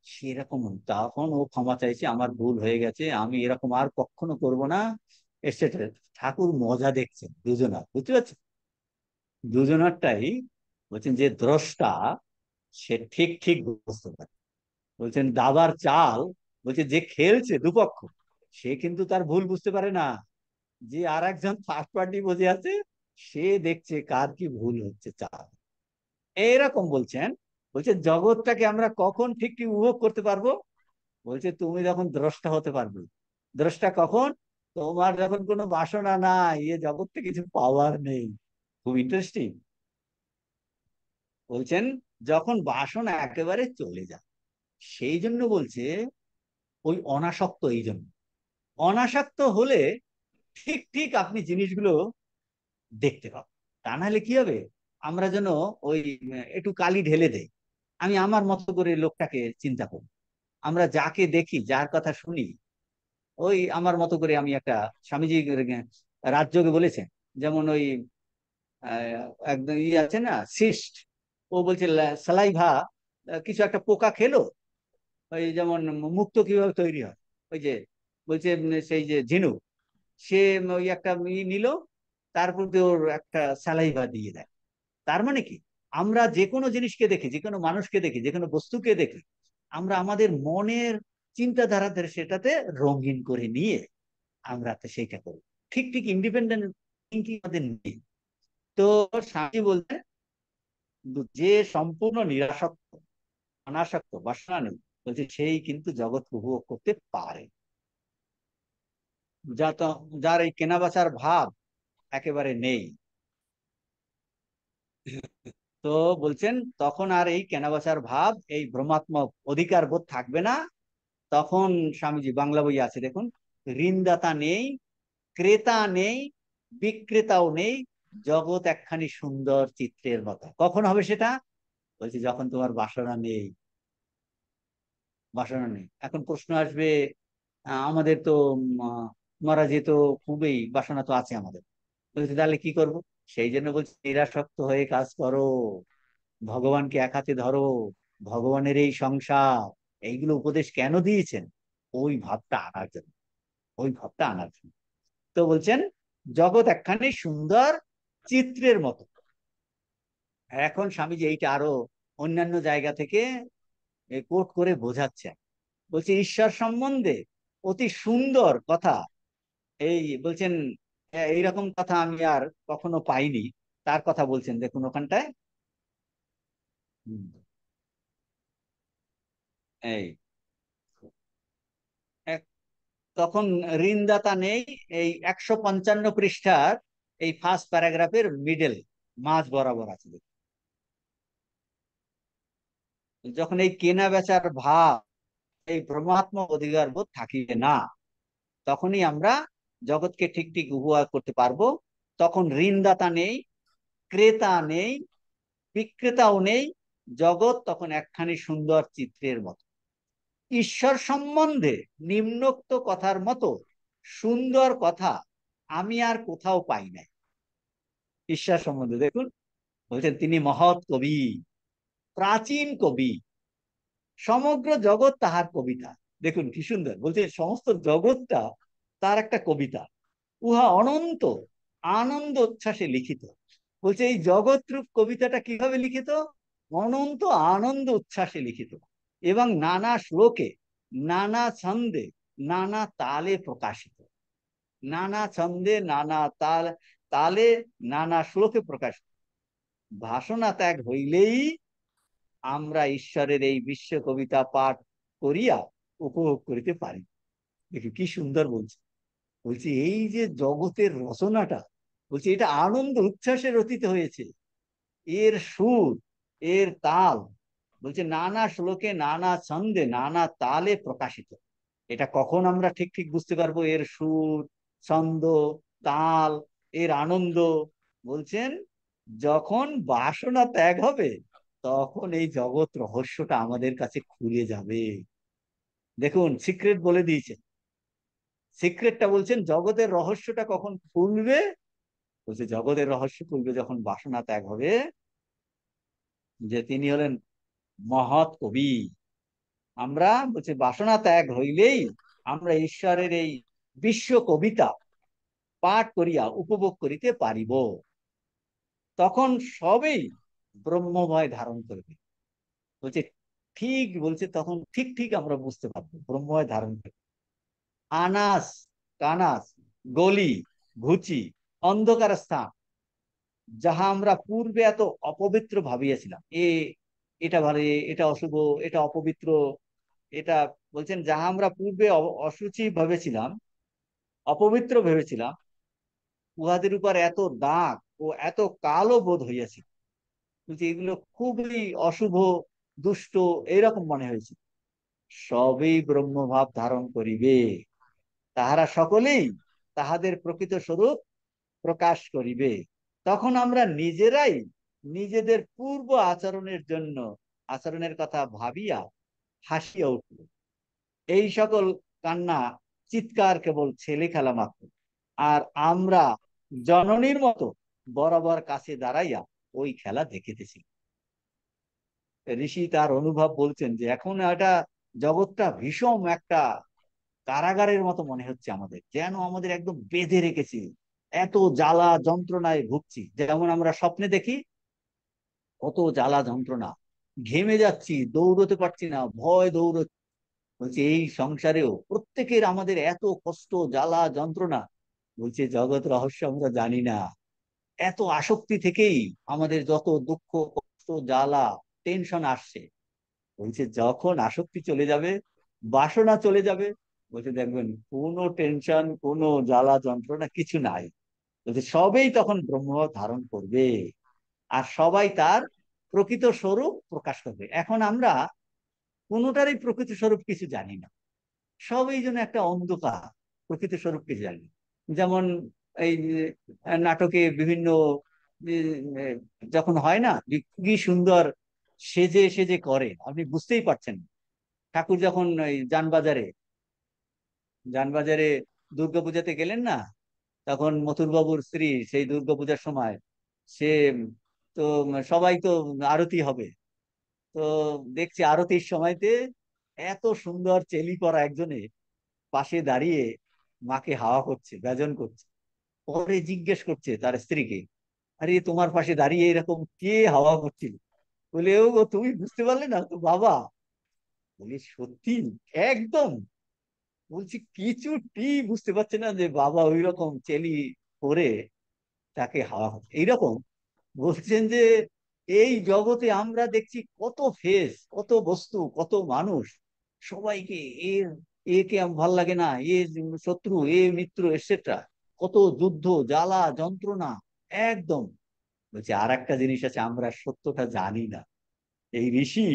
সেরকম। তখন ও ক্ষমা চাইছে, আমার ভুল হয়ে গেছে, আমি এরকম আর কখনো করব না, এটসেট্রা। ঠাকুর মজা দেখছেন দুজনার, বুঝতে পারছেন, দুজনারটাই। বলছেন যে দ্রষ্টা সে ঠিক ঠিক বুঝতে পারে। বলছেন দাবার চাল, বলছে যে খেলছে দুপক্ষ সে কিন্তু তার ভুল বুঝতে পারে না, যে আর একজন থার্ড পার্টি বসে আছে সে দেখছে কার কি ভুল হচ্ছে চাল। এইরকম বলছেন। বলছে জগৎটাকে আমরা কখন ঠিক ঠিক উপভোগ করতে পারবো? বলছে তুমি যখন দ্রষ্টা হতে পারবে। দ্রষ্টা কখন? তোমার যখন কোনো বাসনা নাই, এ জগৎটা কিছু পাওয়ার নেই। খুব ইন্টারেস্টিং। বলছেন যখন বাসনা একেবারে চলে যায়, সেই জন্য বলছে ওই অনাসক্ত, এই জন্য অনাসক্ত হলে ঠিক ঠিক আপনি জিনিসগুলো দেখতে পাবো। তা নাহলে কি হবে, আমরা যেন ওই একটু কালি ঢেলে দেই, আমি আমার মতো করে লোকটাকে চিন্তা করি, আমরা যাকে দেখি যার কথা শুনি ওই আমার মতো করে আমি একটা, স্বামীজি রাজযোগে বলেছেন, যেমন ওই একদম ই আছে না সিস্ট, ও বলছে সালাইভা, কিছু একটা পোকা খেলো, ওই যেমন মুক্তো কিভাবে তৈরি হয়, ওই যে বলছে সেই যে ঝিনুক, সে ওই একটা নিল, তারপর ওর একটা সালাইভা দিয়ে দেয়। তার মানে কি, আমরা যে কোনো জিনিসকে দেখি, যে কোনো মানুষকে দেখি, যে কোনো বস্তুকে দেখি, আমরা আমাদের মনের চিন্তাধারাতে সেটাতে রঙিন করে নিয়ে আমরা তো সেইটা করি। ঠিক ঠিক ইন্ডিপেন্ডেন্ট থিঙ্কিং আমাদের নেই। তো স্বামী বলতেন, যে সম্পূর্ণ নিরাসক্ত, অনাসক্ত, বাসনা নেই, বলছে সেই কিন্তু জগৎ উপভোগ করতে পারে। যা তো, যার এই কেনাবেচার ভাব একেবারে নেই, তো বলছেন তখন আর এই কেনাবেচার ভাব, এই ভ্রমাত্মক অধিকার বোধ থাকবে না। তখন স্বামীজি বাংলা বই আছে দেখুন, ঋণদাতা নেই, ক্রেতা নেই, বিক্রেতাও নেই, জগৎ একখানি সুন্দর চিত্রের মতো। কখন হবে সেটা? বলছি যখন তোমার বাসনা নেই। বাসনা নেই, এখন প্রশ্ন আসবে, আমাদের তো মহারাজে তো খুবই বাসনা তো আছে আমাদের, বলছি তাহলে কি করব? সেই জন্য বলছি নিরাসক্ত হয়ে কাজ করো, ভগবানকে এক হাতে ধরো, ভগবানের এই সংসার, এইগুলো উপদেশ কেন দিয়েছেন? ওই ভাবটা আনার জন্য, ওই ভাবটা আনার জন্য। তো বলছেন জগৎ একখানি সুন্দর চিত্রের মতো। এখন স্বামীজি এইটা আরো অন্যান্য জায়গা থেকে কোট করে বোঝাচ্ছেন। বলছে ঈশ্বর সম্বন্ধে অতি সুন্দর কথা, এই বলছেন এইরকম কথা আমি আর কখনো পাইনি। তার কথা বলছেন দেখুন ওখানটায়। হুম, এই এক- তখন ঋণদাতা নেই, এই 155 পৃষ্ঠার এই ফার্স্ট প্যারাগ্রাফের মিডল, মাঝ বরাবর আছে দেখুন। যখন এই কেনা বেচার ভাব, এই ভ্রমাত্মক অধিকার বোধ থাকিবে না, তখনই আমরা জগৎকে ঠিক ঠিক উপভোগ করতে পারবো। তখন ঋণদাতা নেই, ক্রেতা নেই, বিক্রেতাও নেই, জগৎ তখন একখানি সুন্দর চিত্রের মতো। ঈশ্বর সম্বন্ধে নিম্নোক্ত কথার মতো সুন্দর কথা আমি আর কোথাও পাই নাই। ঈশ্বর সম্বন্ধে দেখুন, বলছেন তিনি মহৎ কবি, প্রাচীন কবি, সমগ্র জগৎ তাহার কবিতা। দেখুন কি সুন্দর, বলছে সমস্ত জগৎটা তার একটা কবিতা, উহা অনন্ত আনন্দ উচ্ছ্বাসে লিখিত। বলছে এই জগৎ রূপ কবিতাটা কিভাবে লিখিত? অনন্ত আনন্দ উচ্ছ্বাসে লিখিত, এবং নানা শ্লোকে, নানা ছন্দে, নানা তালে প্রকাশিত। নানা ছন্দে নানা তালে নানা শ্লোকে প্রকাশ। বাসনা ত্যাগ হইলেই আমরা ঈশ্বরের এই বিশ্ব কবিতা পাঠ করিয়া উপভোগ করিতে পারি। দেখি কি সুন্দর বলছে। বলছি এই যে জগতের রচনাটা, বলছি এটা আনন্দ উচ্ছ্বাসে রচিত হয়েছে। এর সুর, এর তাল, বলছে নানা শ্লোকে নানা ছন্দে নানা তালে প্রকাশিত। এটা কখন আমরা ঠিক ঠিক বুঝতে পারবো এর সুর, ছন্দ, তাল, এর আনন্দ? বলছেন যখন বাসনা ত্যাগ হবে, তখন এই জগৎ রহস্যটা আমাদের কাছে খুলে যাবে। দেখুন সিক্রেট বলে দিয়েছেন। সিক্রেটটা বলছেন জগতের রহস্যটা কখন খুলবে? বলছে জগতের রহস্য খুলবে যখন বাসনা ত্যাগ হবে। যে তিনি হলেন মহৎ কবি। আমরা বলছে বাসনা ত্যাগ হইলেই আমরা ঈশ্বরের এই বিশ্ব কবিতা পাঠ করিয়া উপভোগ করিতে পারিব। তখন সবেই ব্রহ্মময় ধারণ করবে। বলছে ঠিক, বলছে তখন ঠিক ঠিক আমরা বুঝতে পারবো ব্রহ্মময় ধারণ করবে। আনাস কানাস গলি ঘুচি অন্ধকার স্থান, যাহা আমরা পূর্বে এত অপবিত্র ভাবিয়াছিলাম, এটা ভালো, এটা অশুভ, এটা অপবিত্র, এটা, বলছেন যাহা আমরা পূর্বে অশুচি ভেবেছিলাম, অপবিত্র ভেবেছিলাম, উহাদের উপর এত দাগ ও এত কালো বোধ হইয়াছে। বলছে এগুলো খুবই অশুভ, দুষ্ট, এইরকম মনে হয়েছে। সবই ব্রহ্মভাব ধারণ করিবে, তাহারা সকলেই তাহাদের প্রকৃত স্বরূপ প্রকাশ করিবে। তখন আমরা নিজেরাই নিজেদের পূর্ব আচরণের জন্য আচরণের কথা ভাবিয়া হাসিয়া উঠল। এই সকল কান্না চিৎকার কেবল ছেলে খেলা মাত্র। আর আমরা জননীর মতো বরাবর কাছে দাঁড়াইয়া ওই খেলা দেখিতেছি। ঋষি তার অনুভব বলছেন যে এখন এটা জগৎটা ভীষণ একটা কারাগারের মতো মনে হচ্ছে আমাদের, যেন আমাদের একদম বেঁধে রেখেছি, এত জ্বালা যন্ত্রণায় ভুগছি। যেমন আমরা স্বপ্নে দেখি কত জ্বালা যন্ত্রণা, ঘেমে যাচ্ছি, দৌড়তে পারছি না, ভয় দৌড়চ্ছে। বলছে এই সংসারেও প্রত্যেকের আমাদের এত কষ্ট, জ্বালা যন্ত্রণা। বলছে জগৎ রহস্য আমরা জানি না। এত আসক্তি থেকেই আমাদের যত দুঃখ কষ্ট জ্বালা টেনশন আসছে। বলছে যখন আসক্তি চলে যাবে, বাসনা চলে যাবে, বলছে দেখবেন কোনো টেনশন, কোনো জ্বালা যন্ত্রণা কিছু নাই। বলছে সবেই তখন ব্রহ্ম ধারণ করবে, আর সবাই তার প্রকৃত স্বরূপ প্রকাশ করবে। এখন আমরা কোনোটারই প্রকৃত স্বরূপ কিছু জানি না, সবই যেন একটা অন্ধকার, প্রকৃত স্বরূপ কিছু জানি না। যেমন এই যে, নাটকে বিভিন্ন যখন হয় না, যে কি সুন্দর সেজে সেজে করে, আপনি বুঝতেই পারছেন না। ঠাকুর যখন ওই যানবাজারে দুর্গাপূজাতে গেলেন না, তখন মথুরবাবুর স্ত্রী সেই দুর্গাপূজার সময় সে তো সবাই তো আরতি হবে, তো দেখছি আরতির সময়তে এত সুন্দর চেলি পরা একজনে পাশে দাঁড়িয়ে মাকে হাওয়া করছে, ব্যজন করছে। পরে জিজ্ঞেস করছে তার স্ত্রীকে, আরে তোমার পাশে দাঁড়িয়ে এরকম কে হাওয়া করছিল? বলে ও গো, তুমি বুঝতে পারলে না, তো বাবা। বলি সত্যি? একদম। বলছি কিছুটি বুঝতে পারছে না যে বাবা ওই রকম চেলি পরে তাকে হাওয়া করছে এইরকম। বলছেন যে এই জগতে আমরা দেখছি কত ফেস, কত বস্তু, কত মানুষ, সবাইকে এর, একে ভাল লাগে না, এ শত্রু, এ মিত্র, এটসেট্রা, কত যুদ্ধ জ্বালা যন্ত্রণা একদম। বলছে আর একটা জিনিস আছে, আমরা সত্যটা জানি না। এই ঋষি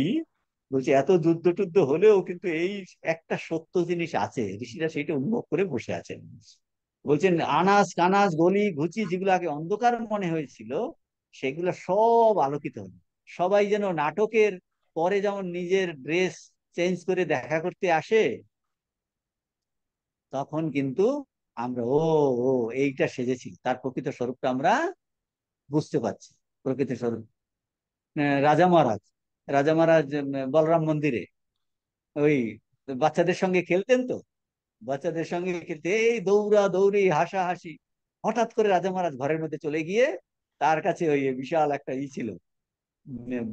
বলছে এত যুদ্ধ টুদ্ধ হলেও কিন্তু এই একটা সত্য জিনিস আছে, ঋষিরা সেটা অনুভব করে বসে আছেন। বলছেন আনাস কানাস গলি ঘুচি যেগুলো আগে অন্ধকার মনে হয়েছিল, সেগুলো সব আলোকিত হলো। সবাই যেন নাটকের পরে যেমন নিজের ড্রেস চেঞ্জ করে দেখা করতে আসে, তখন কিন্তু আমরা ও এইটা সেজেছি, তার প্রকৃত স্বরূপটা আমরা বুঝতে পারছি। প্রকৃত স্বরূপ রাজা মহারাজ, রাজা মহারাজ বলরাম মন্দিরে ওই বাচ্চাদের সঙ্গে খেলতেন তো, বাচ্চাদের সঙ্গে খেলতে এই দৌড়া দৌড়ি হাসাহাসি, হঠাৎ করে রাজা মহারাজ ঘরের মধ্যে চলে গিয়ে তার কাছে ওই বিশাল একটা ছিল,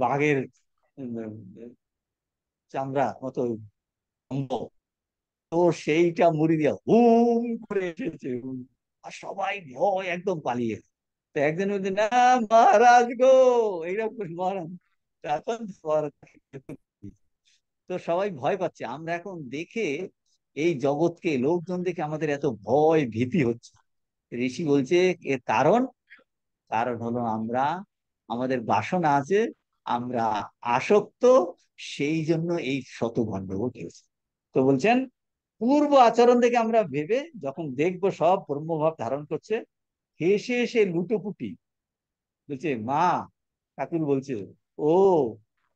বাঘের উম, চামড়া মতো অঙ্গ, তো সেইটা মুড়ি দিয়া হুম করে এসেছে, আর সবাই ভয় একদম পালিয়ে। তো একজন বলছে, না মহারাজ গো, এইরকম করে মহারাজ। তখন মহারাজ, তো সবাই ভয় পাচ্ছে। আমরা এখন দেখে এই জগৎকে, লোকজন দেখে আমাদের এত ভয় ভীতি হচ্ছে। ঋষি বলছে এর কারণ, কারণ হলো আমরা, আমাদের বাসনা আছে, আমরা আসক্ত, সেই জন্য এই শত গন্ডগোল হয়েছে। তো বলছেন পূর্ব আচরণ থেকে আমরা ভেবে যখন দেখবো সব ব্রহ্মভাব ধারণ করছে, হেসে হেসে লুটোপুটি। বলছে মা, কাকুর বলছে, ও,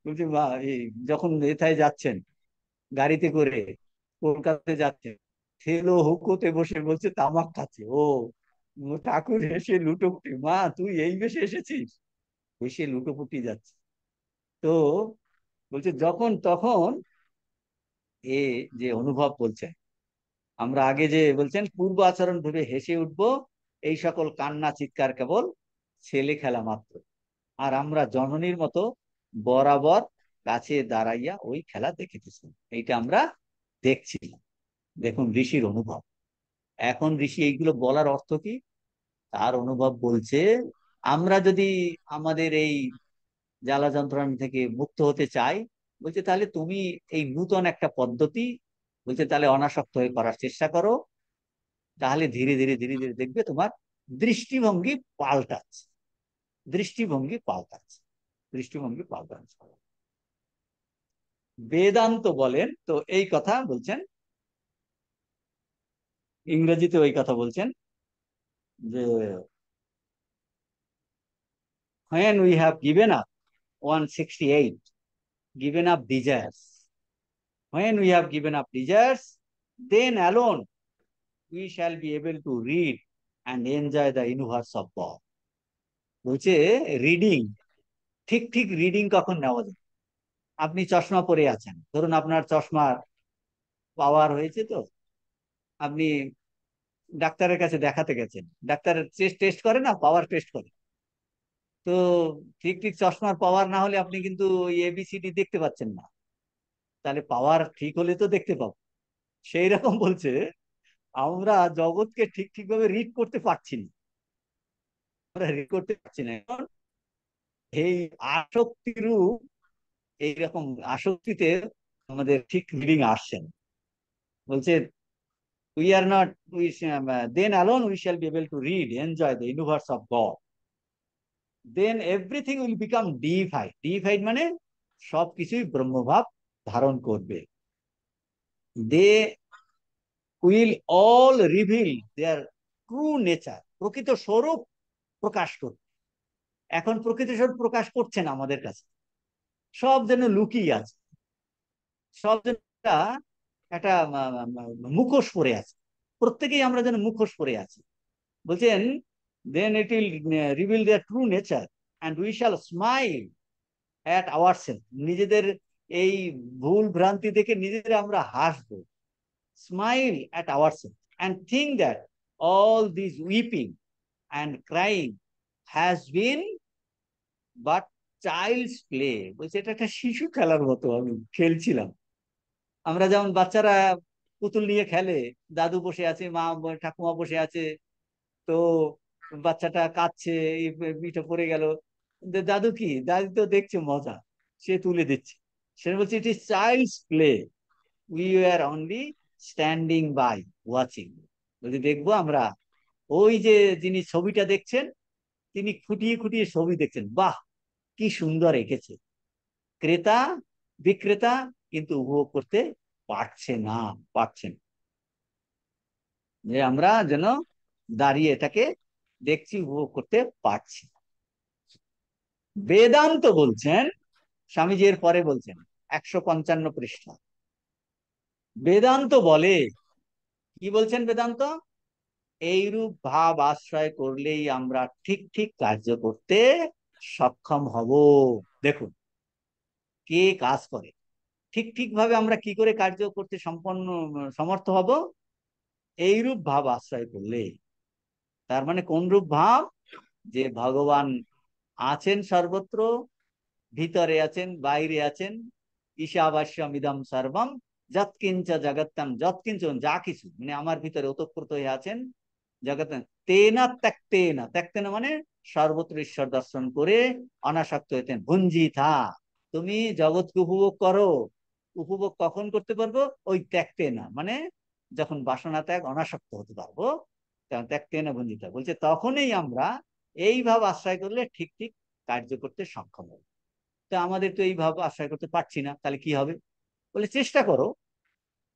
বলছে মা, এই যখন এথায় যাচ্ছেন গাড়িতে করে, কলকাতাতে যাচ্ছেন, ঠেলো হুকোতে বসে বলছে তামাক খাচ্ছে ও। ঠাকুর হেসে লুটোপুটি, মা তুই এই বেশে এসেছিস, হেসে লুটোপুটি যাচ্ছে। তো বলছে যখন তখন এ যে অনুভব বলছে, আমরা আগে যে বলছেন পূর্ব আচরণ ভেবে হেসে উঠবো, এই সকল কান্না চিৎকার কেবল ছেলে খেলা মাত্র। আর আমরা জননীর মতো বরাবর কাছে দাঁড়াইয়া ওই খেলা দেখিতেছি, এইটা আমরা দেখছিলাম। দেখুন ঋষির অনুভব। এখন ঋষি এইগুলো বলার অর্থ কি? তার অনুভব বলছে, আমরা যদি আমাদের এই জ্বালা যন্ত্রণা থেকে মুক্ত হতে চাই, বলছে তাহলে তুমি এই নূতন একটা পদ্ধতি, বলছে তাহলে অনাসক্ত হয়ে করার চেষ্টা করো। তাহলে ধীরে ধীরে ধীরে ধীরে দেখবে তোমার দৃষ্টিভঙ্গি পাল্টাচ্ছে, দৃষ্টিভঙ্গি পাল্টাচ্ছে, দৃষ্টিভঙ্গি পাল্টাচ্ছে। বেদান্ত বলেন তো এই কথা বলছেন, ইংরেজিতে ওই কথা বলছেন যে when we have given up 168, given up desires, when we have given up desires, then alone we shall be able to read and enjoy the universe of God. বলছে রিডিং, ঠিক ঠিক রিডিং কখন নেওয়া যায়? আপনি চশমা পরে আছেন, ধরুন আপনার চশমার পাওয়ার হয়েছে, তো আপনি ডাক্তারের কাছে দেখাতে গেছেন, ডাক্তার টেস্ট টেস্ট করে না, পাওয়ার টেস্ট করে। তো ঠিক ঠিক চশমার পাওয়ার না হলে আপনি কিন্তু এবিসিডি দেখতে পাচ্ছেন না, তাহলে পাওয়ার ঠিক হলে তো দেখতে পাবো। সেই রকম বলছে আমরা জগৎকে ঠিক ঠিক ভাবে রিড করতে পারছি না, আমরা রিড করতে পারছি না। এখন এই আসক্তি রূপ, এইরকম আসক্তিতে আমাদের ঠিক রিডিং আসছে না। বলছে we are not, then alone we shall be able to read, enjoy the universe of God. Then everything will become deified. Deified মানে সবকিছুই ব্রহ্মভাব ধারণ করবে। They will all reveal their true nature. প্রকৃত স্বরূপ প্রকাশ করবে। এখন প্রকৃত স্বরূপ প্রকাশ করছে না আমাদের কাছে, সব যেন লুকিয়ে আছে, সব যেন একটা একটা মুখোশ পরে আছে, প্রত্যেকেই আমরা যেন মুখোশ পরে আছি। বলছেন then it will reveal their true nature and we shall smile at ourselves. নিজেদের এই ভুল ভ্রান্তি দেখে নিজেদের আমরা হাসবো, smile at ourselves and think that all this weeping and crying has been but child's play. বলছে এটা একটা শিশু খেলার মতো, আমি খেলছিলাম। আমরা যেমন বাচ্চারা পুতুল নিয়ে খেলে, দাদু বসে আছে, মা ঠাকুমা বসে আছে, তো বাচ্চাটা কাঁদছে, এই পিঠে পড়ে গেল, দাদু কি, দাদু তো দেখছে মজা, সে তুলে দিচ্ছে। সে বলছে it is child's play, we are only standing by watching. যদি দেখবো আমরা, ওই যে যিনি ছবিটা দেখছেন তিনি খুঁটিয়ে খুঁটিয়ে ছবি দেখছেন, বাহ কি সুন্দর এঁকেছে। ক্রেতা বিক্রেতা কিন্তু উপভোগ করতে পারছে না, পারছেন। যে আমরা যেন দাঁড়িয়ে এটাকে দেখছি, উপভোগ করতে পারছি। বেদান্ত বলছেন, স্বামীজি এর পরে বলছেন 155 পৃষ্ঠা, বেদান্ত বলে, কি বলছেন বেদান্ত? এইরূপ ভাব আশ্রয় করলেই আমরা ঠিক ঠিক কার্য করতে সক্ষম হব। দেখুন কে কাজ করে, ঠিক ঠিক ভাবে আমরা কি করে কার্য করতে সম্পন্ন সমর্থ হব? এইরূপ ভাব আশ্রয় করলে। তার মানে কোন রূপ ভাব? যে ভগবান আছেন সর্বত্র, ভিতরে আছেন বাইরে আছেন, ঈশাবাস্যমিদং সর্বম যৎকিঞ্চ জগত্তম, যৎকিঞ্চ যা কিছু, মানে আমার ভিতরে ওতপ্রোত হয়ে আছেন, জগৎ তেনা ত্যক্তেনা, ত্যক্তেনা মানে সর্বত্র ঈশ্বর দর্শন করে অনাসক্ত হইতেন। ভুঞ্জি থা, তুমি জগৎকে উপভোগ করো। উপভোগ কখন করতে পারবো? ওই ত্যক্তেনা মানে যখন বাসনা ত্যাগ, অনাসক্ত হতে পারবো, তখন ত্যক্তেনা ভুঞ্জিতা বলছে, তখনই আমরা এই ভাব আশ্রয় করলে ঠিক ঠিক কার্য করতে সক্ষম হব। তো আমাদের তো এই ভাব আশ্রয় করতে পারছি না, তাহলে কি হবে? বলে চেষ্টা করো,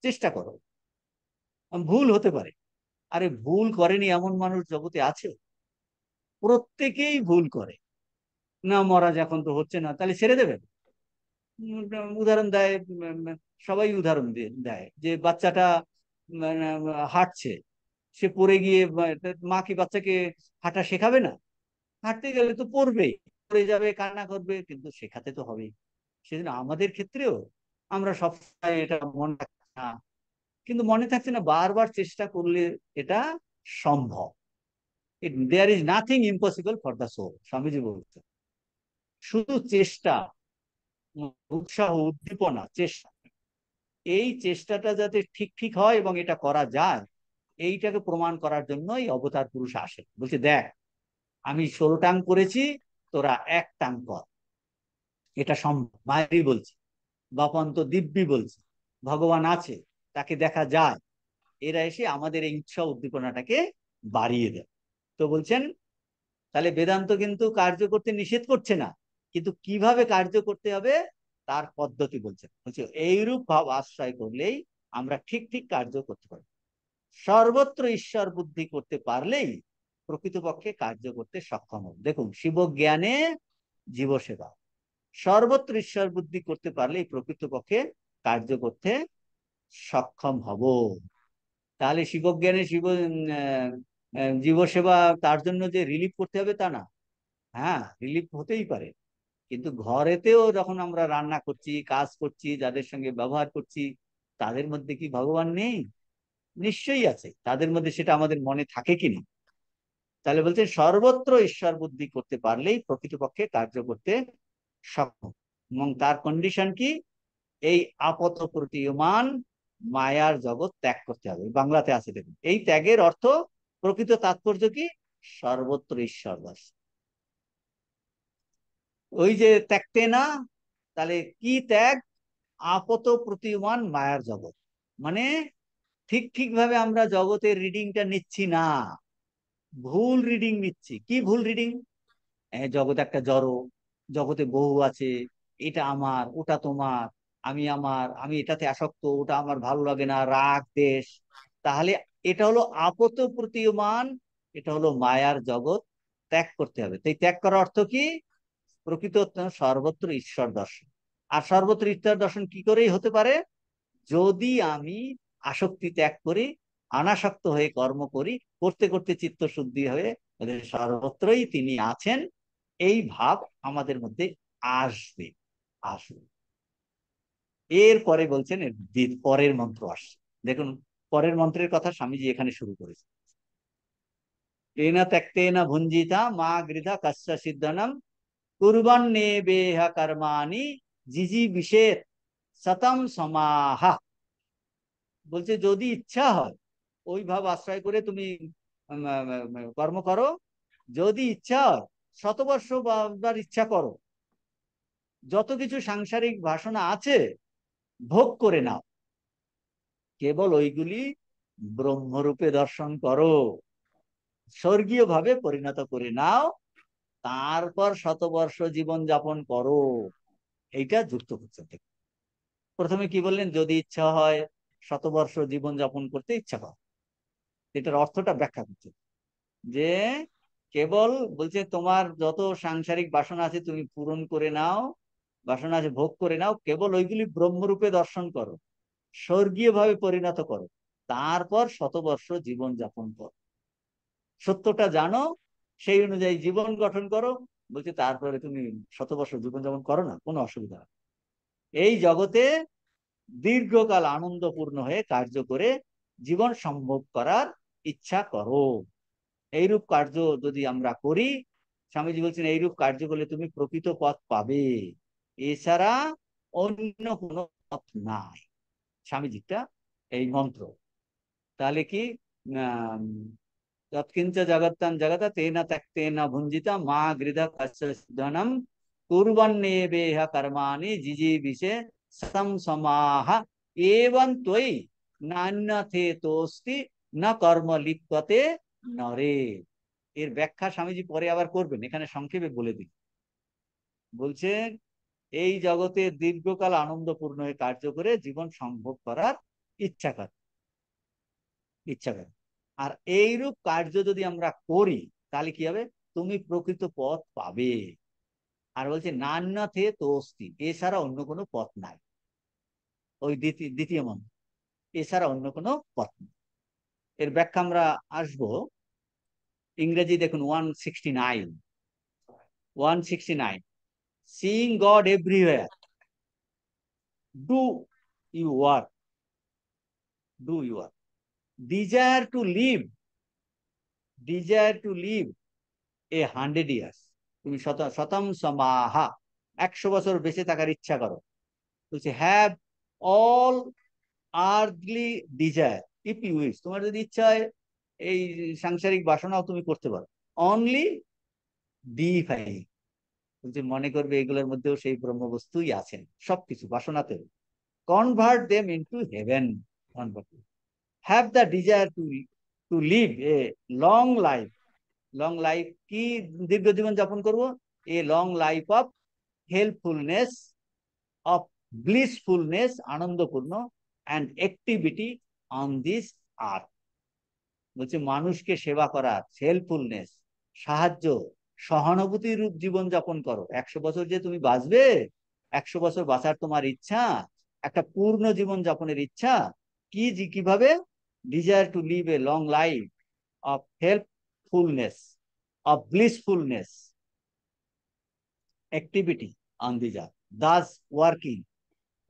চেষ্টা করো, ভুল হতে পারে। আরে ভুল করেনি এমন মানুষ জগতে আছে? প্রত্যেকেই ভুল করে। না মহারাজ এখন তো হচ্ছে না, তাহলে ছেড়ে দেবেন? উদাহরণ দেয়, সবাই উদাহরণ দেয় যে বাচ্চাটা মানে হাঁটছে, সে পড়ে গিয়ে মা কি বাচ্চাকে হাঁটা শেখাবে না? হাঁটতে গেলে তো পড়বেই, পড়ে যাবে, কান্না করবে, কিন্তু শেখাতে তো হবেই। সেজন্য আমাদের ক্ষেত্রেও আমরা সবসময় এটা মনে রাখছি না, কিন্তু মনে থাকছে না, বারবার চেষ্টা করলে এটা সম্ভব। There is nothing impossible for the soul, Swamiji বলছে। শুধু চেষ্টা, উৎসাহ, উদ্দীপনা, চেষ্টা, এই চেষ্টাটা যাতে ঠিক ঠিক হয় এবং এটা করা যায়, এইটাকে প্রমাণ করার জন্য এই অবতার পুরুষ আসে। বলছে দেখ, আমি 16 টাং করেছি, তোরা 1 টাং কর, এটা সম্ভব। মায়েরই বলছে, বাপন্ত দিব্যি বলছে, ভগবান আছে, তাকে দেখা যায়। এরা এসে আমাদের এই ইচ্ছা উদ্দীপনাটাকে বাড়িয়ে দেয়। তো বলছেন, তাহলে বেদান্ত কিন্তু কার্য করতে নিষেধ করছে না, কিন্তু কিভাবে কার্য করতে হবে তার পদ্ধতি বলছেন। বলছে এইরূপ ভাব আশ্রয় করলেই আমরা ঠিক ঠিক কার্য করতে পারি। সর্বত্র ঈশ্বর বুদ্ধি করতে পারলেই প্রকৃতপক্ষে কার্য করতে সক্ষম হবে। দেখুন, শিব জ্ঞানে জীব সেবা, সর্বত্র ঈশ্বর বুদ্ধি করতে পারলেই প্রকৃতপক্ষে কার্য করতে সক্ষম হব। তাহলে শিবজ্ঞানে জীব সেবা, তার জন্য যে রিলিফ করতে হবে তা না। হ্যাঁ, রিলিফ হতেই পারে, কিন্তু ঘরেতেও যখন আমরা রান্না করছি, কাজ করছি, যাদের সঙ্গে ব্যবহার করছি, তাদের মধ্যে কি ভগবান নেই? নিশ্চয়ই আছে, তাদের মধ্যে সেটা আমাদের মনে থাকে কিনা। তাহলে বলছে সর্বত্র ঈশ্বর বুদ্ধি করতে পারলেই প্রকৃতপক্ষে কার্য করতে সক্ষম। এবং তার কন্ডিশন কি? এই আপত প্রতীয়মান মায়ার জগৎ ত্যাগ করতে হবে। বাংলাতে আছে দেখুন, এই ত্যাগের অর্থ, প্রকৃত তাৎপর্য কি? সর্বত্র ঈশ্বর দর্শন। ওই যে ত্যাগতে না, তাহলে কি ত্যাগ? আপত প্রতীয়মান মায়ার জগৎ, মানে ঠিক ঠিক ভাবে আমরা জগতের রিডিংটা নিচ্ছি না, ভুল রিডিং নিচ্ছি। কি ভুল রিডিং? জগৎ একটা জড়, জগতে বহু আছে, এটা আমার, ওটা তোমার, আমি আমার, আমি এটাতে আসক্ত, ওটা আমার ভালো লাগে না, রাগ দেশ। তাহলে এটা হলো আপত প্রতীয়মান, এটা হলো মায়ার জগৎ, ত্যাগ করতে হবে। তো এই ত্যাগ করার অর্থ কি? প্রকৃত সর্বত্র ঈশ্বর দর্শন। আর সর্বত্র ঈশ্বর দর্শন কি করেই হতে পারে? যদি আমি আসক্তি ত্যাগ করি, অনাসক্ত হয়ে কর্ম করি, করতে করতে চিত্ত শুদ্ধি হয়ে সর্বত্রই তিনি আছেন, এই ভাব আমাদের মধ্যে আসবে। আসবে। এরপরে বলছেন, এর পরের মন্ত্র আসছে। দেখুন, পরের মন্ত্রের কথা স্বামীজি এখানে শুরু করেছে। তেনা ত্যক্তেনা ভুঞ্জিতা মা গৃধা কস্য সিদ্ধনম কুর্বন্নেবেহ কর্মাণি জিজি বিশেত সতম সমাহা। বলছে যদি ইচ্ছা হয়, ওই ভাব আশ্রয় করে তুমি কর্ম করো। যদি ইচ্ছা হয়, শতবর্ষ বার ইচ্ছা করো, যত কিছু সাংসারিক বাসনা আছে ভোগ করে নাও, কেবল ওইগুলি ব্রহ্মরূপে দর্শন করো, স্বর্গীয় ভাবে পরিণত করে নাও, তারপর শতবর্ষ জীবন যাপন করো। এইটা যুক্ত করছে। প্রথমে কি বললেন? যদি ইচ্ছা হয় শতবর্ষ জীবন যাপন করতে ইচ্ছা কর, এটার অর্থটা ব্যাখ্যা করছে যে কেবল, বলছে তোমার যত সাংসারিক বাসনা আছে তুমি পূরণ করে নাও, বাসনা আছে ভোগ করে নাও, কেবল ওইগুলি ব্রহ্মরূপে দর্শন করো, স্বর্গীয় ভাবে পরিণত করো, তারপর শতবর্ষ জীবন যাপন করো, সত্যটা জানো, সেই অনুযায়ী জীবন গঠন করো। বলছে তারপরে তুমি শতবর্ষ জীবন যাপন করো না, কোনো অসুবিধা নেই। এই জগতে দীর্ঘকাল আনন্দপূর্ণ হয়ে কার্য করে জীবন সম্ভব করার ইচ্ছা করো। এইরূপ কার্য যদি আমরা করি, স্বামীজি বলছেন এইরূপ কার্য করলে তুমি প্রকৃত পথ পাবে, এছাড়া অন্য কোনো পথ নাই। স্বামীজিটা এই মন্ত্র। তাহলে কি, যৎকিঞ্চ জগত্তাং জগতা তেনা ত্যক্তেনা ভুঞ্জিতা মা গৃধ কস্যধনম কুর্বন্নেবেহ কর্মাণি জিজীবিষে সতম সমাহ এবং ত্বয়ি নান্যথে তোস্তি না কর্ম লিপ্যতে নরে। এর ব্যাখ্যা স্বামীজি পরে আবার করবেন, এখানে সংক্ষেপে বলে দিন। বলছেন এই জগতে দীর্ঘকাল আনন্দপূর্ণ হয়ে কার্য করে জীবন সম্ভব করার ইচ্ছা করে, ইচ্ছা করে। আর এইরূপ কার্য যদি আমরা করি তাহলে কি হবে, তুমি প্রকৃত পথ পাবে। আর বলছে নান্যথে তোস্তি, এছাড়া অন্য কোনো পথ নাই। ওই দ্বিতীয় মন্ত্র, এছাড়া অন্য কোনো পথ নেই। এর ব্যাখ্যা আমরা আসবো। ইংরেজি দেখুন 169, 169, seeing God everywhere, do you work, do you work, desire to live, desire to live 100 years, তুমি শতম সমাহা 100 বছর বেঁচে থাকার ইচ্ছা করো। বলছে have all earthly desire if you wish, তোমার যদি ইচ্ছা হয় এই সাংসারিক বাসনাও তুমি করতে পারো। অনলি ডিফাই, বলছে মনে করবে এগুলোর মধ্যেও সেই ব্রহ্মবস্তুই আছেন, সবকিছু বাসনাতেও। Convert them into heaven, convert, have the desire to to live a long life, long life কি, দীর্ঘ জীবন যাপন করব, a long life of helpfulness, of blissfulness, আনন্দপূর্ণ, and activity on this earth. বলছে মানুষকে সেবা করার, হেল্পফুলনেস, সাহায্য, সহানুভূতির রূপ জীবন যাপন করো। 100 বছর যে তুমি বাঁচবে, 100 বছর বাঁচার তোমার ইচ্ছা, একটা পূর্ণ জীবন যাপনের ইচ্ছা, কিভাবে, desire to live a long life of helpfulness, of blissfulness, activity on the job, thus working,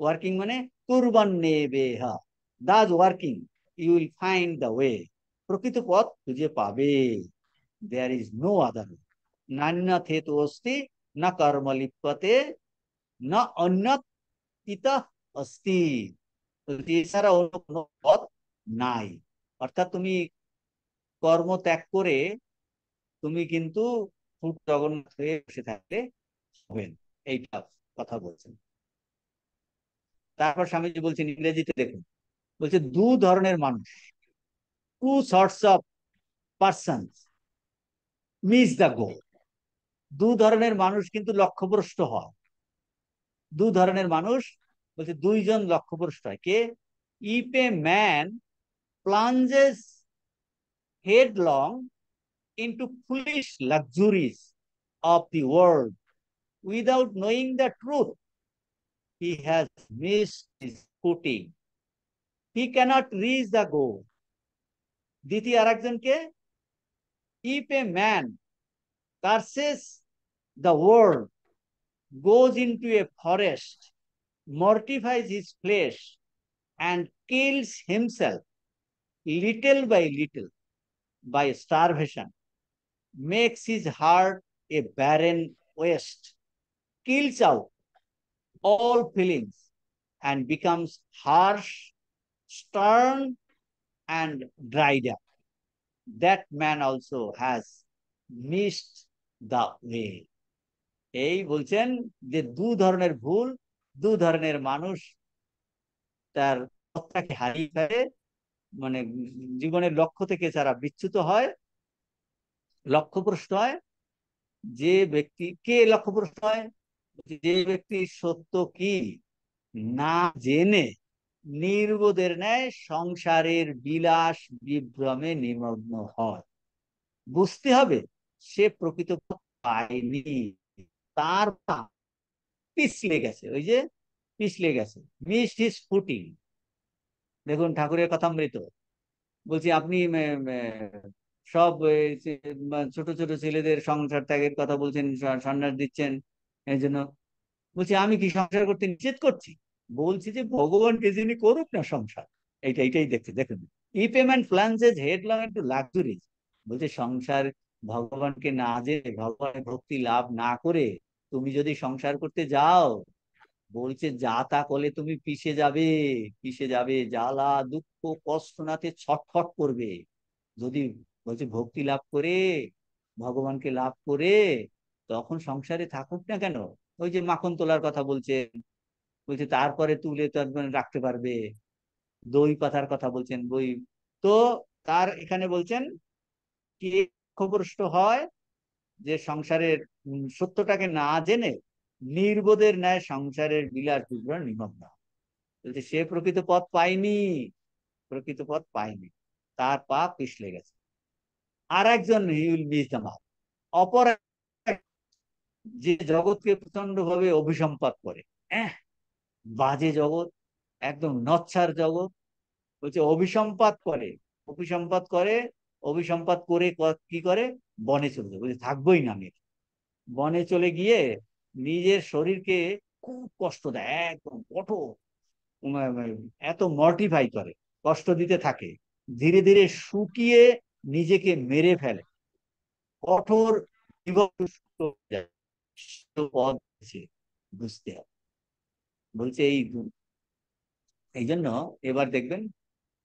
working মানে কুরবান্নেবেহা, thus working you will find the way, প্রকৃত পথ খুঁজে পাবে। there is no other way, নান্যথে তো অস্তি না কর্ম লিপ্যতে না অন্যত ইতঃ অস্তি, এছাড়া অন্য কোনো পথ নাই। অর্থাৎ তুমি কর্ম ত্যাগ করে তুমি কিন্তু জগন্নাথ হয়ে বসে থাকলে হবে না, এইটা কথা বলছেন। তারপর স্বামীজি বলছেন ইংরেজিতে দেখুন, বলছে দু ধরনের মানুষ, two sorts of persons miss the goal, দু ধরনের মানুষ কিন্তু লক্ষ্যভ্রষ্ট হয়। দু ধরনের মানুষ, বলছে দুইজন লক্ষ্যভ্রষ্ট হয়। কে, if a man plunges headlong into foolish luxuries of the world without knowing the truth, he has missed his footing, he cannot reach the goal. দ্বিতীয় আরেকজনকে, if a man curses the world, goes into a forest, mortifies his flesh and kills himself little by little by starvation, makes his heart a barren waste, kills out all feelings and becomes harsh, stern and dried up, that man also has missed the way. এই বলছেন যে দু ধরনের ভুল, দু ধরনের মানুষ তার পথটাকে হারিয়ে ফেলে, মানে জীবনের লক্ষ্য থেকে যারা বিচ্যুত হয়, লক্ষ্যভ্রষ্ট হয়। যে ব্যক্তি, কে লক্ষ্যভ্রষ্ট হয়, যে ব্যক্তি সত্য কি না জেনে নির্বোধের ন্যায় সংসারের বিলাস বিভ্রমে নিমগ্ন হয়। বুঝতে হবে সে প্রকৃত পায়নি, তার পিছলে গেছে, ওই যে পিছলে গেছে, মিসড হিজ ফুটিং। দেখুন ঠাকুরের কথামৃত, বলছি আপনি সব ছোট ছোট ছেলেদের সংসার ত্যাগের কথা বলছেন, সন্ন্যাস দিচ্ছেন এই জন্য। বলছি আমি কি সংসার করতে নিষেধ করছি, বলছি যে ভগবানকে যিনি করুক না সংসার, এইটাই দেখছে। দেখুন, ই পেমেন্ট প্ল্যান্সেস হেডলং ইনটু লাক্সুরিজ, বলছে সংসার ভগবানকে না জেনে, ভগবানের ভক্তি লাভ না করে তুমি যদি সংসার করতে যাও, বলছে যা তা করলে তুমি পিষে যাবে, পিষে যাবে, জ্বালা দুঃখ কষ্ট নাতে ছটফট করবে। যদি বলছে ভক্তি লাভ করে, ভগবানকে লাভ করে, তখন সংসারে থাকুক না কেন। ওই যে মাখন তোলার কথা বলছে, বলছে তারপরে তুলে তার মানে রাখতে পারবে। দই পাতার কথা বলছেন, বই। তো তার এখানে বলছেন কি, লক্ষ্যভ্রষ্ট হয় যে সংসারের সত্যটাকে না জেনে নির্বোধের ন্যায় সংসারের বিলাস বিগ্রহ নিমগ্ন হয়। বলছে সে প্রকৃত পথ পায়নি, প্রকৃত পথ পায়নি, তার পা পিছলে গেছে। আর একজন হি উইল মিস দ্য মার্ক, অপর যে জগৎকে প্রচন্ড ভাবে অভিসম্পাত করে, হ্যাঁ, বাজে জগৎ, একদম নচ্ছার জগৎ। বলছে অভিসম্পাত করে, অভিসম্পাত করে, অভিসম্পাত করে কি করে, বনে চলে যায়। বলছে থাকবোই না আমি। বনে চলে গিয়ে নিজের শরীরকে খুব কষ্ট দেয়, একদম কঠোর, এত মর্টিফাই করে, কষ্ট দিতে থাকে, ধীরে ধীরে শুকিয়ে নিজেকে মেরে ফেলে, কঠোর বিভক্ত হয়ে যায়। পথ আছে, বুঝতে হবে। বলছে এই জন্য এবার দেখবেন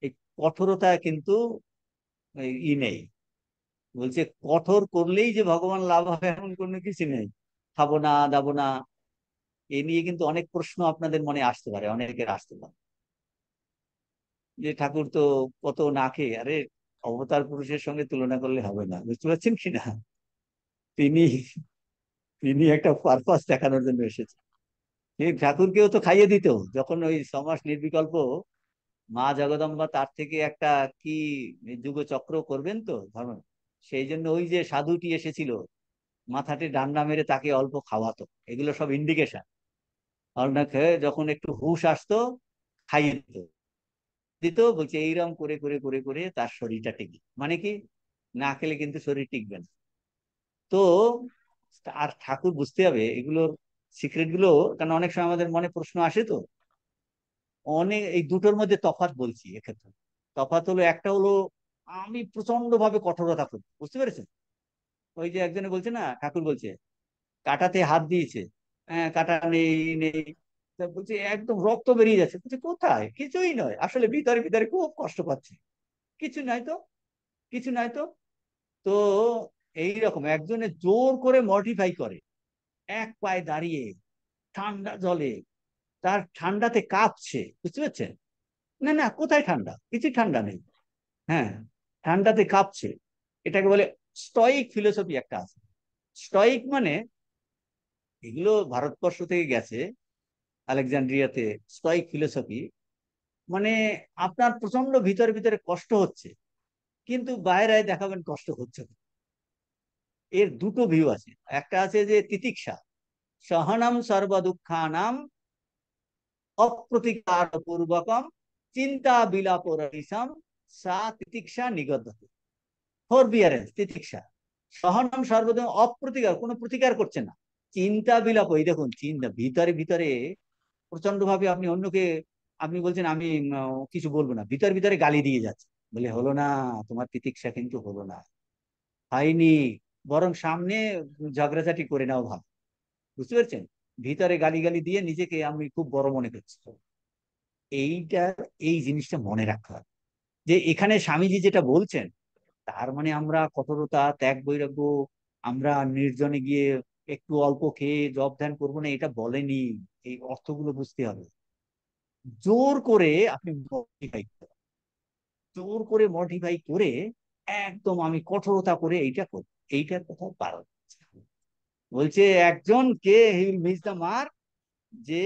এই কঠোরতা কিন্তু নেই। বলছে কঠোর করলেই যে ভগবান লাভ হবে এমন কোনো কিছু নেই। খাবো না, দাবো না, এ নিয়ে কিন্তু অনেক প্রশ্ন আপনাদের মনে আসতে পারে, অনেকের আসতে পারে, যে ঠাকুর তো কত না খেয়ে, আরে অবতার পুরুষের সঙ্গে তুলনা করলে হবে না, বুঝতে পারছেন কিনা। তিনি তিনি একটা পারপাস দেখানোর জন্য এসেছেন। তিনি ঠাকুরকেও তো খাইয়ে দিত, যখন ওই 6 মাস নির্বিকল্প মা জগদম্বা তার থেকে একটা কি যুগচক্র করবেন তো ধর্ম, সেই জন্য ওই যে সাধুটি এসেছিল মাথাতে ডান্ডা মেরে তাকে অল্প খাওয়াতো, এগুলো সব ইন্ডিকেশন। আর না খেয়ে যখন একটু হুঁশ আসতো খাইয়ে দিত, দিত। বলছে এইরকম করে করে করে করে তার শরীরটা টিকে, মানে কি, না খেলে কিন্তু শরীর টিকবে না। তো আর ঠাকুর বুঝতে হবে এগুলোর সিক্রেট গুলো, কারণ অনেক সময় আমাদের মনে প্রশ্ন আসে তো। অনেক এই দুটোর মধ্যে তফাৎ বলছি এক্ষেত্রে। তফাৎ হলো, একটা হলো আমি প্রচন্ড ভাবে কঠোরতা করি, বুঝতে পেরেছেন। ওই যে একজনে বলছে না, ঠাকুর বলছে কাটাতে হাত দিয়েছে, হ্যাঁ কাটা নেই, নেই, তা বলছে একদম রক্ত বেরিয়ে যাচ্ছে। বলছে কোথায়, কিছুই নয়, আসলে ভিতরে ভিতরে খুব কষ্ট পাচ্ছে, কিছু নাই তো, কিছু নাই তো। তো এইরকম একজনে জোর করে মডিফাই করে, এক পায়ে দাঁড়িয়ে ঠান্ডা জলে, তার ঠান্ডাতে কাঁপছে, বুঝতে পারছেন। না না, কোথায় ঠান্ডা, কিছু ঠান্ডা নেই, হ্যাঁ, ঠান্ডাতে কাঁপছে। এটাকে বলে স্টয়িক ফিলোসফি একটা আছে। স্টয়িক মানে, এগুলো ভারতবর্ষ থেকে গেছে, আলেকজান্ড্রিয়াতে স্টয়িক ফিলোসফি। মানে আপনার প্রচন্ড ভিতরে ভিতরে কষ্ট হচ্ছে, কিন্তু বাইরে দেখাবেন কষ্ট হচ্ছে না। এর দুটো ভিউ আছে। একটা আছে যে তিতিক্ষা, সহনম সর্বদুঃখানাম অপ্রতিকার পূর্বকম চিন্তা বিলাপ রহিসম সা তিতিক্ষা নিগদ্ধতি। ফরবিয়ারেন্স, তিতিক্ষা। সহনম সর্বদম, অপ্রতিকার, কোনো প্রতিকার করছে না। চিন্তা বিলাপ, এই দেখুন চিন্তা ভিতরে ভিতরে প্রচন্ড ভাবে আপনি অন্যকে, আপনি বলছেন আমি কিছু বলবো না, ভিতরে ভিতরে গালি দিয়ে যাচ্ছে, বলে হলো না, তোমার তিতিক্ষা কিন্তু হলো না, হয়নি, বরং সামনে ঝগড়াঝাটি করে নাও ভাব, বুঝতে পারছেন। ভিতরে গালি গালি দিয়ে নিজেকে আমি খুব বড় মনে করছি। এইটা, এই জিনিসটা মনে রাখতে হবে, যে এখানে স্বামীজি যেটা বলছেন, তার মানে আমরা কঠোরতা, ত্যাগ, বৈরাগ্য, আমরা নির্জনে গিয়ে একটু অল্প খেয়ে জব ধ্যান করবো না, এটা বলেনি। এই অর্থগুলো বুঝতে হবে। জোর করে আপনি মডিফাই, জোর করে মডিফাই করে একদম আমি কঠোরতা করে এইটা করি, এইটার কথা বারণ। বলছে একজন কে he will miss the mark, যে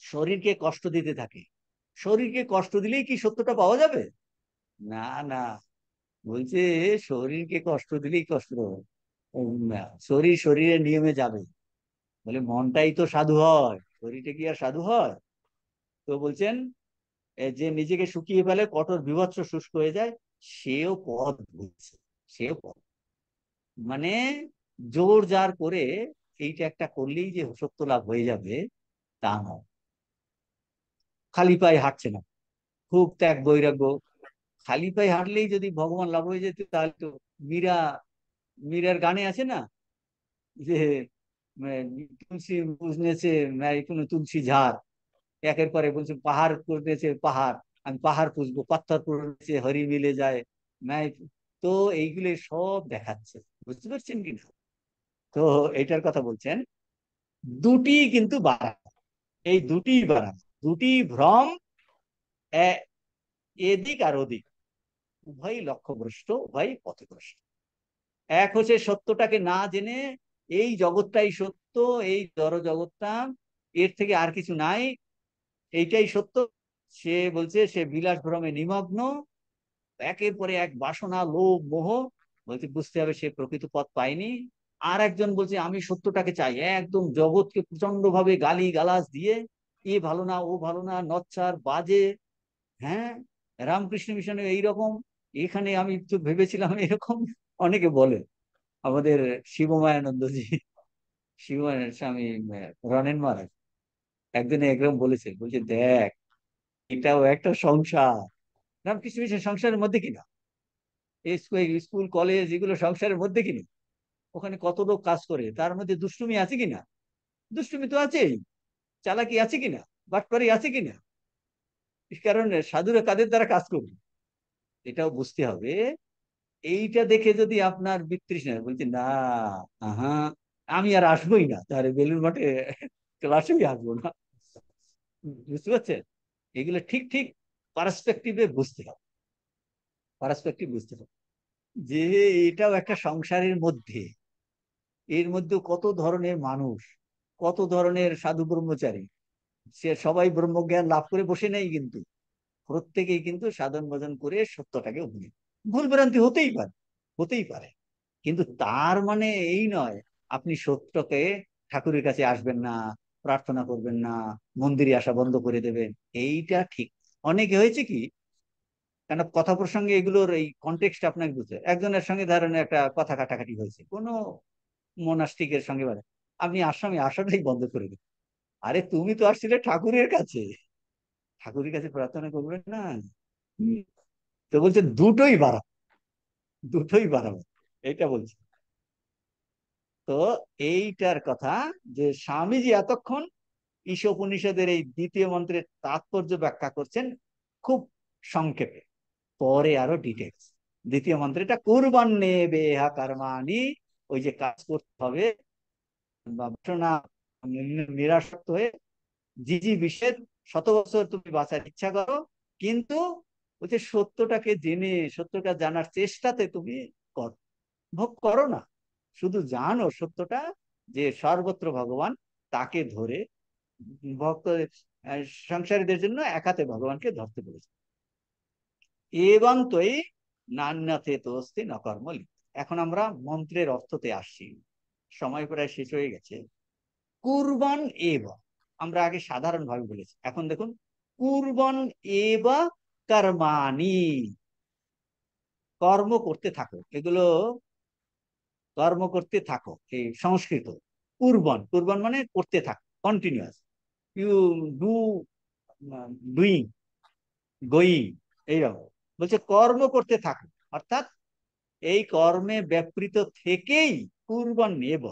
শরীরকে কষ্ট দিতে থাকে। শরীরকে কষ্ট দিলেই কি সত্যটা পাওয়া যাবে? না না, বলছে শরীরকে কষ্ট দিলেই কষ্ট পাবে, না, শরীর শরীরের নিয়মে যাবে। বলে মনটাই তো সাধু হয়, শরীরটা কি আর সাধু হয়? তো বলছেন যে নিজেকে শুকিয়ে ফেলে, কঠোর বিভৎস শুষ্ক হয়ে যায়, সেও পথ বুঝছে, সেও পথ, মানে জোর জার করে এইটা একটা করলেই যে সত্য লাভ হয়ে যাবে, তা নয়। খালি পায়ে হাঁটছে না, খুব ত্যাগ বৈরাগ্য। খালি পায়ে হাঁটলেই যদি ভগবান লাভ হয়ে যেত, তাহলে তো মীরা, মীরার গানে আছে না, যে তুলসী বুঝনেছে কোনো তুলসী ঝাড়, একের পরে বলছে পাহাড় করেছে পাহাড়, আমি পাহাড় পুষবো, পাথর পড়েছে হরি মিলে যায় ম্যায়। তো এইগুলো সব দেখাচ্ছে, বুঝতে পারছেন কিনা? তো এইটার কথা বলছেন, দুটি কিন্তু বাড়া, এই দুটি বাড়া, দুটি ভ্রম, এ- এদিক আর ওদিক, উভয় লক্ষ্যভ্রষ্ট, উভয় পথভ্রষ্ট। এক হচ্ছে সত্যটাকে না জেনে এই জগৎটাই সত্য, এই জড় জগৎটা, এর থেকে আর কিছু নাই, এইটাই সত্য। সে বলছে সে বিলাস ভ্রমে নিমগ্ন, একের পরে এক বাসনা লোভ মোহ, বলছে বুঝতে হবে সে প্রকৃত পথ পায়নি। আর একজন বলছে আমি সত্যটাকে চাই, একদম জগৎকে প্রচন্ড ভাবে গালি গালাজ দিয়ে, এ ভালো না ও ভালো না, নচ্ছার বাজে, হ্যাঁ, রামকৃষ্ণ মিশনে এইরকম, এখানে আমি তো ভেবেছিলাম এরকম। অনেকে বলে, আমাদের শিবমায়ানন্দজি, শিবমায়ানন্দ স্বামী রনেন মহারাজ একদিনে একদম বলেছে, বলছে দেখ, এটাও একটা সংসার, রামকৃষ্ণ মিশন সংসারের মধ্যে কিনা, এই স্কুল কলেজ এগুলো সংসারের মধ্যে কিনা, ওখানে কত লোক কাজ করে, তার মধ্যে দুষ্টুমি আছে কিনা, দুষ্টুমি তো আছেই, চালাকি আছে কিনা, বাটপারি আছে কিনা, কারণ সাধুরা কাদের দ্বারা কাজ করবে, এটাও বুঝতে হবে। এইটা দেখে যদি আপনার বিতৃষ্ণা বলছে না, আহা, আমি আর আসবোই না, তাহলে বেলুর মাঠে ক্লাসেই আসবো না, বুঝতে পারছেন? এগুলো ঠিক ঠিক পার্সপেক্টিভে বুঝতে হবে, পার্সপেক্টিভ বুঝতে হবে যে এটাও একটা সংসারের মধ্যে, এর মধ্যে কত ধরনের মানুষ, কত ধরনের সাধু ব্রহ্মচারী, সে সবাই ব্রহ্মজ্ঞান লাভ করে বসে নেই, কিন্তু প্রত্যেকেই কিন্তু সাধন ভজন করে সত্যটাকে উপনীত, ভুল ভ্রান্তি হতেই পারে, হতেই পারে, কিন্তু তার মানে এই নয় আপনি সত্যকে, ঠাকুরের কাছে আসবেন না, প্রার্থনা করবেন না, মন্দিরে আসা বন্ধ করে দেবেন, এইটা ঠিক। অনেকে হয়েছে কি, কেন কথা প্রসঙ্গে এগুলোর এই কনটেক্সট আপনাকে বুঝতে, একজনের সঙ্গে ধরেন একটা কথা কাটাকাটি হয়েছে কোনো মোনাস্টিকের সঙ্গে, বলে আপনি আসামি আসাটাই বন্ধ করে দেবেন, আরে তুমি তো আসছিলে ঠাকুরের কাছে, ঠাকুরের কাছে প্রার্থনা করবেন না? হুম। তো বলছে দুটোই বাড়াবো, দুটোই বাড়াবো, এইটা বলছে। তো এইটার কথা, যে স্বামীজি এতক্ষণ ঈশোপনিষদের এই দ্বিতীয় মন্ত্রের তাৎপর্য ব্যাখ্যা করছেন খুব সংক্ষেপে, পরে আরো ডিটেলস। দ্বিতীয় মন্ত্রটা কুরবান্নে বেহা কর্মাণি, ওই যে কাজ করতে হবে, বাসনা নিরাসক্ত হয়ে, জিজি বিশেষ, শত বছর তুমি বাঁচার ইচ্ছা করো, কিন্তু ওই যে সত্যটাকে জেনে, সত্যটা জানার চেষ্টাতে তুমি করো, ভোগ করো না, শুধু জানো সত্যটা, যে সর্বত্র ভগবান, তাকে ধরে ভক্ত, সংসারীদের জন্য এক হাতে ভগবানকে ধরতে বলেছে। এবং তোই নান্যতে তোস্তি নকর্মলি। এখন আমরা মন্ত্রের অর্থতে আসছি, সময় প্রায় শেষ হয়ে গেছে। কুরবান এব, আমরা আগে সাধারণ ভাবে বলেছি, এখন দেখুন, কুরবান এব কর্মাণি, কর্ম করতে থাকো, এগুলো কর্ম করতে থাকো, এই সংস্কৃত কুরবান, কুরবান মানে করতে থাকো, continuous, you do, doing, going, এইরকম, বলছে কর্ম করতে থাকো, অর্থাৎ এই কর্মে ব্যাপৃত থেকেই কুরবান নেব।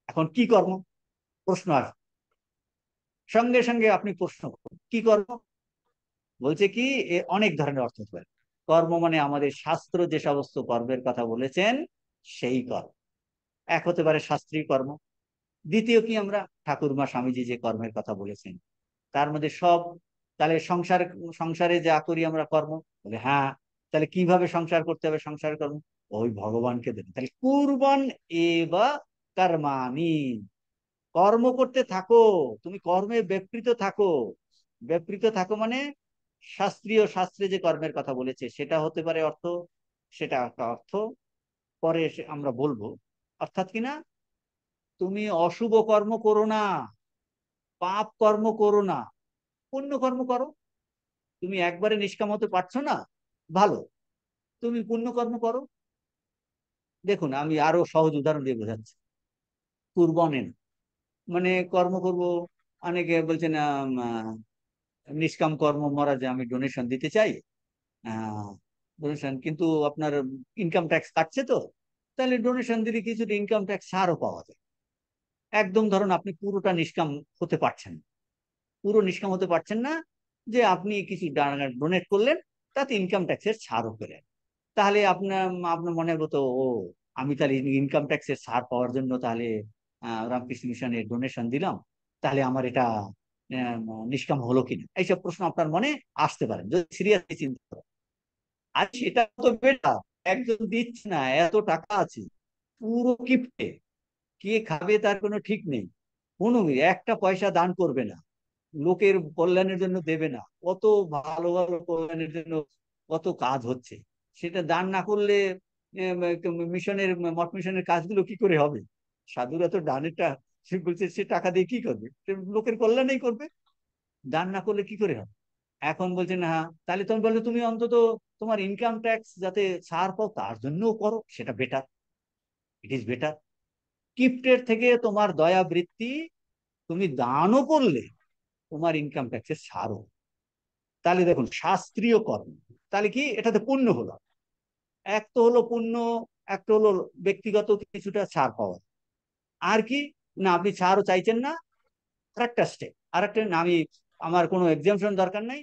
এখন কি কর্ম, প্রশ্ন আসবে, সঙ্গে সঙ্গে আপনি প্রশ্ন করুন কি কর্ম, বলছে কি অনেক ধরনের অর্থ হতে পারে। কর্ম মানে আমাদের শাস্ত্র যে সমস্ত কর্মের কথা বলেছেন সেই কর্ম, এক হতে পারে শাস্ত্রীয় কর্ম, দ্বিতীয় কি আমরা ঠাকুরমা স্বামীজি যে কর্মের কথা বলেছেন তার মধ্যে সব, তাহলে সংসার, সংসারে যা করি আমরা কর্ম, বলে হ্যাঁ, তাহলে কিভাবে সংসার করতে হবে, সংসার কর্ম ওই ভগবানকে দেবে, তাহলে কুরবান এবা কর্মাণি, কর্ম করতে থাকো, তুমি কর্মে ব্যাপৃত থাকো, ব্যাপৃত থাকো মানে শাস্ত্রীয়, শাস্ত্রে যে কর্মের কথা বলেছে সেটা হতে পারে অর্থ, সেটা একটা অর্থ, পরে আমরা বলবো। অর্থাৎ কিনা, তুমি অশুভ কর্ম করো না, পাপ কর্ম করো না, পুণ্য কর্ম করো, তুমি একবারে নিষ্কাম হতে পারছো না, ভালো, তুমি পুণ্য কর্ম করো। দেখুন আমি আরো সহজ উদাহরণ দিয়ে বোঝাচ্ছি। কুরবানের মানে কর্ম করব, অনেকে বলছেন নিষ্কাম কর্ম মরা, যে আমি ডোনেশন দিতে চাই, ডোনেশন, কিন্তু আপনার ইনকাম ট্যাক্স কাটছে, তো তাহলে ডোনেশন দিলে কিছুটা ইনকাম ট্যাক্স ছাড়ও পাওয়া যায়, একদম ধরুন আপনি পুরোটা নিষ্কাম হতে পারছেন না, পুরো নিষ্কাম হতে পারছেন না, যে আপনি কিছু ডোনেট করলেন, তাতে ইনকাম ট্যাক্সের ছাড়ও পেলেন, তাহলে আপনার আপনার মনে হতো ও আমি তাহলে ইনকাম ট্যাক্সের ছাড় পাওয়ার জন্য তাহলে রামকৃষ্ণ মিশনের ডোনেশন দিলাম, তাহলে আমার এটা নিষ্কাম হলো কিনা, এইসব প্রশ্ন আপনার মনে আসতে পারে যদি সিরিয়াসলি চিন্তা করেন। আর সেটা তো বেটা একজন দিচ্ছে না, এত টাকা আছে পুরো কিপটে, কে খাবে তার কোনো ঠিক নেই, কোনো একটা পয়সা দান করবে না, লোকের কল্যাণের জন্য দেবে না, কত ভালো ভালো কল্যাণের জন্য কত কাজ হচ্ছে, সেটা দান না করলে মিশনের মঠ মিশনের কাজগুলো কি করে হবে? সাধুরা তো দানেরটা সে বলছে সে টাকা দিয়ে কি করবে, সে লোকের কল্যাণেই করবে, দান না করলে কি করে হবে? এখন বলছে না, তাহলে তুমি বলছো তুমি অন্তত তোমার ইনকাম ট্যাক্স যাতে ছাড় পাও তার জন্যও করো, সেটা বেটার, ইট ইজ বেটার। কিপ্টের থেকে তোমার দয়া বৃত্তি, তুমি দানও করলে তোমার ইনকাম ট্যাক্সের ছাড়ও, তাহলে দেখুন শাস্ত্রীয় কর্ম, তাহলে কি এটাতে পুণ্য হলো, এক তো হলো পুণ্য, একটা হলো ব্যক্তিগত কিছুটা ছাড় পাওয়া, আর কি না আপনি ছাড়ও চাইছেন না, আরেকটা স্টেপ, আরেকটা আমি আমার কোনো এক্সামশন দরকার নাই,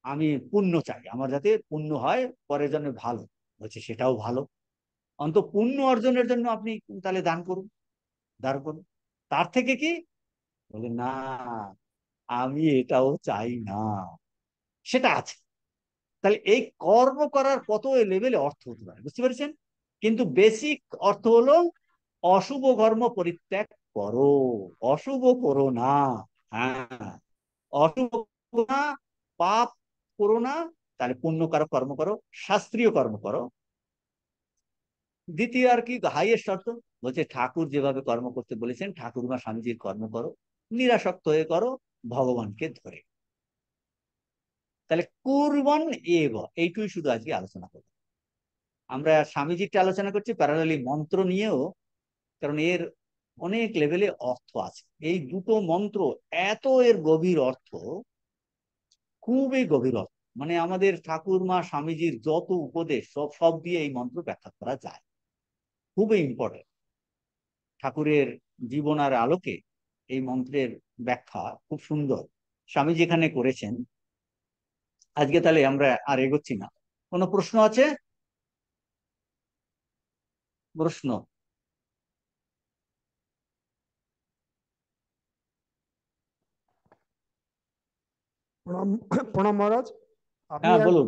আমি পুণ্য চাই, আমার যাতে পুণ্য হয় পরের জন্য ভালো, বলছে সেটাও ভালো, অন্তত পুণ্য অর্জনের জন্য আপনি তাহলে দান করুন, দান করুন, তার থেকে কি বলে না আমি এটাও চাই না, সেটা আছে। তাহলে এই কর্ম করার কত লেভেলে অর্থ হতে পারে বুঝতে পেরেছেন, কিন্তু বেসিক অর্থ হলো অশুভ কর্ম পরিত্যাগ করো, অশুভ করো না, হ্যাঁ অশুভ করো না, পাপ করো না, তাহলে পুণ্য করো, কর্ম করো, শাস্ত্রীয় কর্ম করো। দ্বিতীয় আর কি হাইয়েস্ট অর্থ, বলছে ঠাকুর যেভাবে কর্ম করতে বলেছেন ঠাকুরমা স্বামীজির কর্ম করো, নিরাসক্ত হয়ে করো, ভগবানকে ধরে, তাহলে কুর্বন এব, এইটুই শুধু আজকে আলোচনা করবো। আমরা স্বামীজিটা আলোচনা করছি প্যারালালি মন্ত্র নিয়েও, কারণ এর অনেক লেভেলে অর্থ আছে, এই দুটো মন্ত্র এত এর গভীর অর্থ, খুবই গভীর অর্থ, মানে আমাদের ঠাকুরমা স্বামীজির যত উপদেশ সব সব দিয়ে এই মন্ত্র ব্যাখ্যা করা যায়, খুবই ইম্পর্টেন্ট, ঠাকুরের জীবন আর আলোকে এই মন্ত্রের ব্যাখ্যা খুব সুন্দর স্বামীজি এখানে করেছেন। আজকে তাহলে আমরা আর এগোচ্ছি না, কোনো প্রশ্ন আছে? প্রশ্ন? প্রণাম। প্রণাম মহারাজ। আপনি হ্যাঁ বলুন।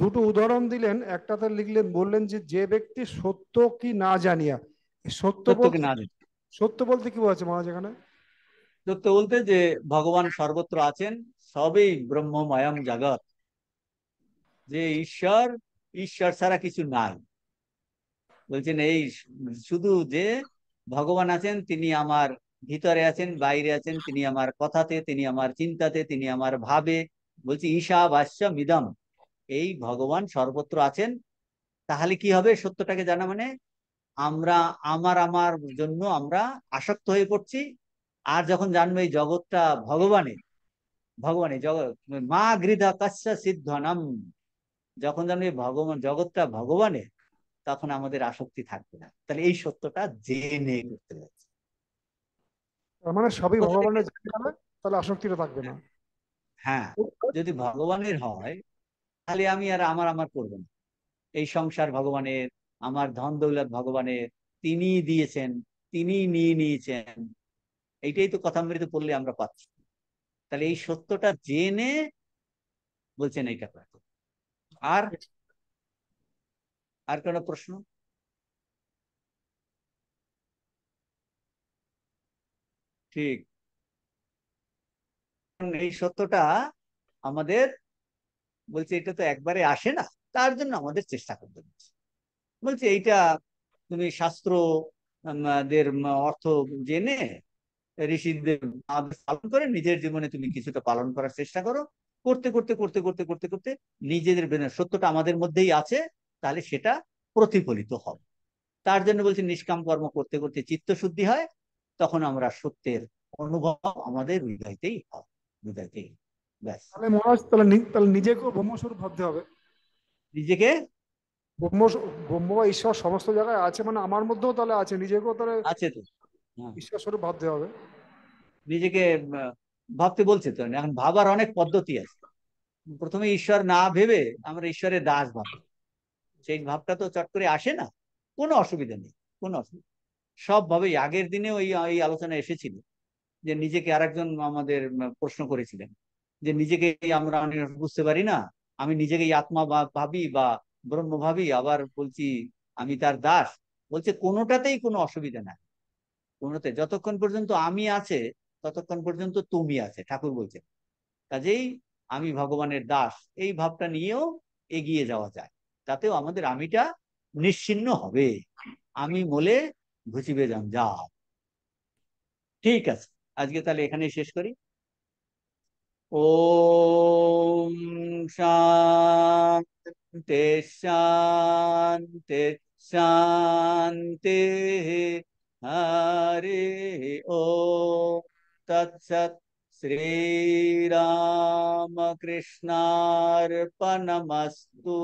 দুটো উদাহরণ দিলেন, একটাতে লিখলেন, বললেন যে যে ব্যক্তি সত্য কি না জানিয়া, এই সত্য সত্য কি বলতে, না জানি, সত্য বলতে কি বলছে মহারাজ এখানে? সত্য বলতে যে ভগবান সর্বত্র আছেন, সবই ব্রহ্মময়ম জগৎ, যে ঈশ্বর, ঈশ্বর ছাড়া কিছু নাই, বলছেন এই শুধু যে ভগবান আছেন, তিনি আমার ভিতরে আছেন, বাইরে আছেন, তিনি আমার কথাতে, তিনি আমার চিন্তাতে, তিনি আমার ভাবে, বলছি ঈশা বাস্য মিদম, এই ভগবান সর্বত্র আছেন। তাহলে কি হবে সত্যটাকে জানা মানে, আমরা আমার আমার জন্য আমরা আসক্ত হয়ে পড়ছি, আর যখন জানবো এই জগৎটা ভগবানের, ভগবানের জগৎ, মা গৃধা কাশ্য সিদ্ধনম, যখন জানবে ভগবান জগৎটা ভগবানের, তখন আমাদের আসক্তি থাকবে না, তাহলে এই সত্যটা জেনে করতে যাচ্ছে। তার মানে সবই কোথা থেকে? ভগবানের জায়গা হবে, তাহলে আসক্তিটা থাকবে না। হ্যাঁ, যদি ভগবানের হয় তাহলে আমি আর আমার আমার করবো না, এই সংসার ভগবানের, আমার ধন দৌলত ভগবানের, তিনি দিয়েছেন, তিনি নিয়ে নিয়েছেন, এইটাই তো কথামৃতে পড়লে আমরা পাচ্ছি। তাহলে এই সত্যটা জেনে বলছেন এইটা করতে। আর আর কোনো প্রশ্ন? ঠিক, এই সত্যটা আমাদের, বলছে এটা তো একবারে আসে না, তার জন্য আমাদের চেষ্টা করতে হচ্ছে, বলছে এইটা তুমি শাস্ত্র দের অর্থ জেনে, ঋষিদের আদেশ পালন করে নিজের জীবনে তুমি কিছুটা পালন করার চেষ্টা করো, করতে করতে করতে করতে করতে করতে নিজেদের সত্যটা আমাদের মধ্যেই আছে, তাহলে সেটা প্রতিফলিত হবে। তার জন্য বলছে নিষ্কাম কর্ম করতে করতে চিত্ত শুদ্ধি হয়, তখন আমরা সত্যের অনুভব আমাদের হৃদয়তেই হয়, হৃদয়তেই, ব্যাস। তাহলে মহারাজ, তাহলে নিজেকেও ব্রহ্মস্বরূপ ভাবতে হবে। নিজেকে, ব্রহ্ম, ব্রহ্ম বা ঈশ্বর সমস্ত জায়গায় আছে, মানে আমার মধ্যেও তাহলে আছে, নিজেকেও তাহলে। আছে তো, হ্যাঁ, ঈশ্বর স্বরূপ ভাবতে হবে। নিজেকে ভাবতে বলছে তো, এখন ভাবার অনেক পদ্ধতি আছে। প্রথমে ঈশ্বর না ভেবে আমরা ঈশ্বরের দাস ভাবি, সেই ভাবটা তো চট করে আসে না। কোনো অসুবিধা নেই, কোনো অসুবিধা। সব ভাবেই আগের দিনে ওই এই আলোচনা এসেছিল যে নিজেকে আরেকজন আমাদের প্রশ্ন করেছিলেন যে নিজেকে আমরা অনেক বুঝতে পারি না, আমি নিজেকে আত্মা ভাবি বা ব্রহ্ম ভাবি, আবার বলছি আমি তার দাস। বলছে কোনোটাতেই কোনো অসুবিধা নাই, কোনোতে যতক্ষণ পর্যন্ত আমি আছে ততক্ষণ পর্যন্ত তুমি আছে, ঠাকুর বলছেন। কাজেই আমি ভগবানের দাস, এই ভাবটা নিয়েও এগিয়ে যাওয়া যায়, তাতেও আমাদের আমিটা নিশ্চিহ্ন হবে। আমি বলে ঘুচিবে জঞ্জাল। ঠিক আছে, আজকে তাহলে এখানেই শেষ করি। ওম শান্তি শান্তি শান্তি। হরে ওম তৎসৎ। শ্রীরামকৃষ্ণার্পণমস্তু।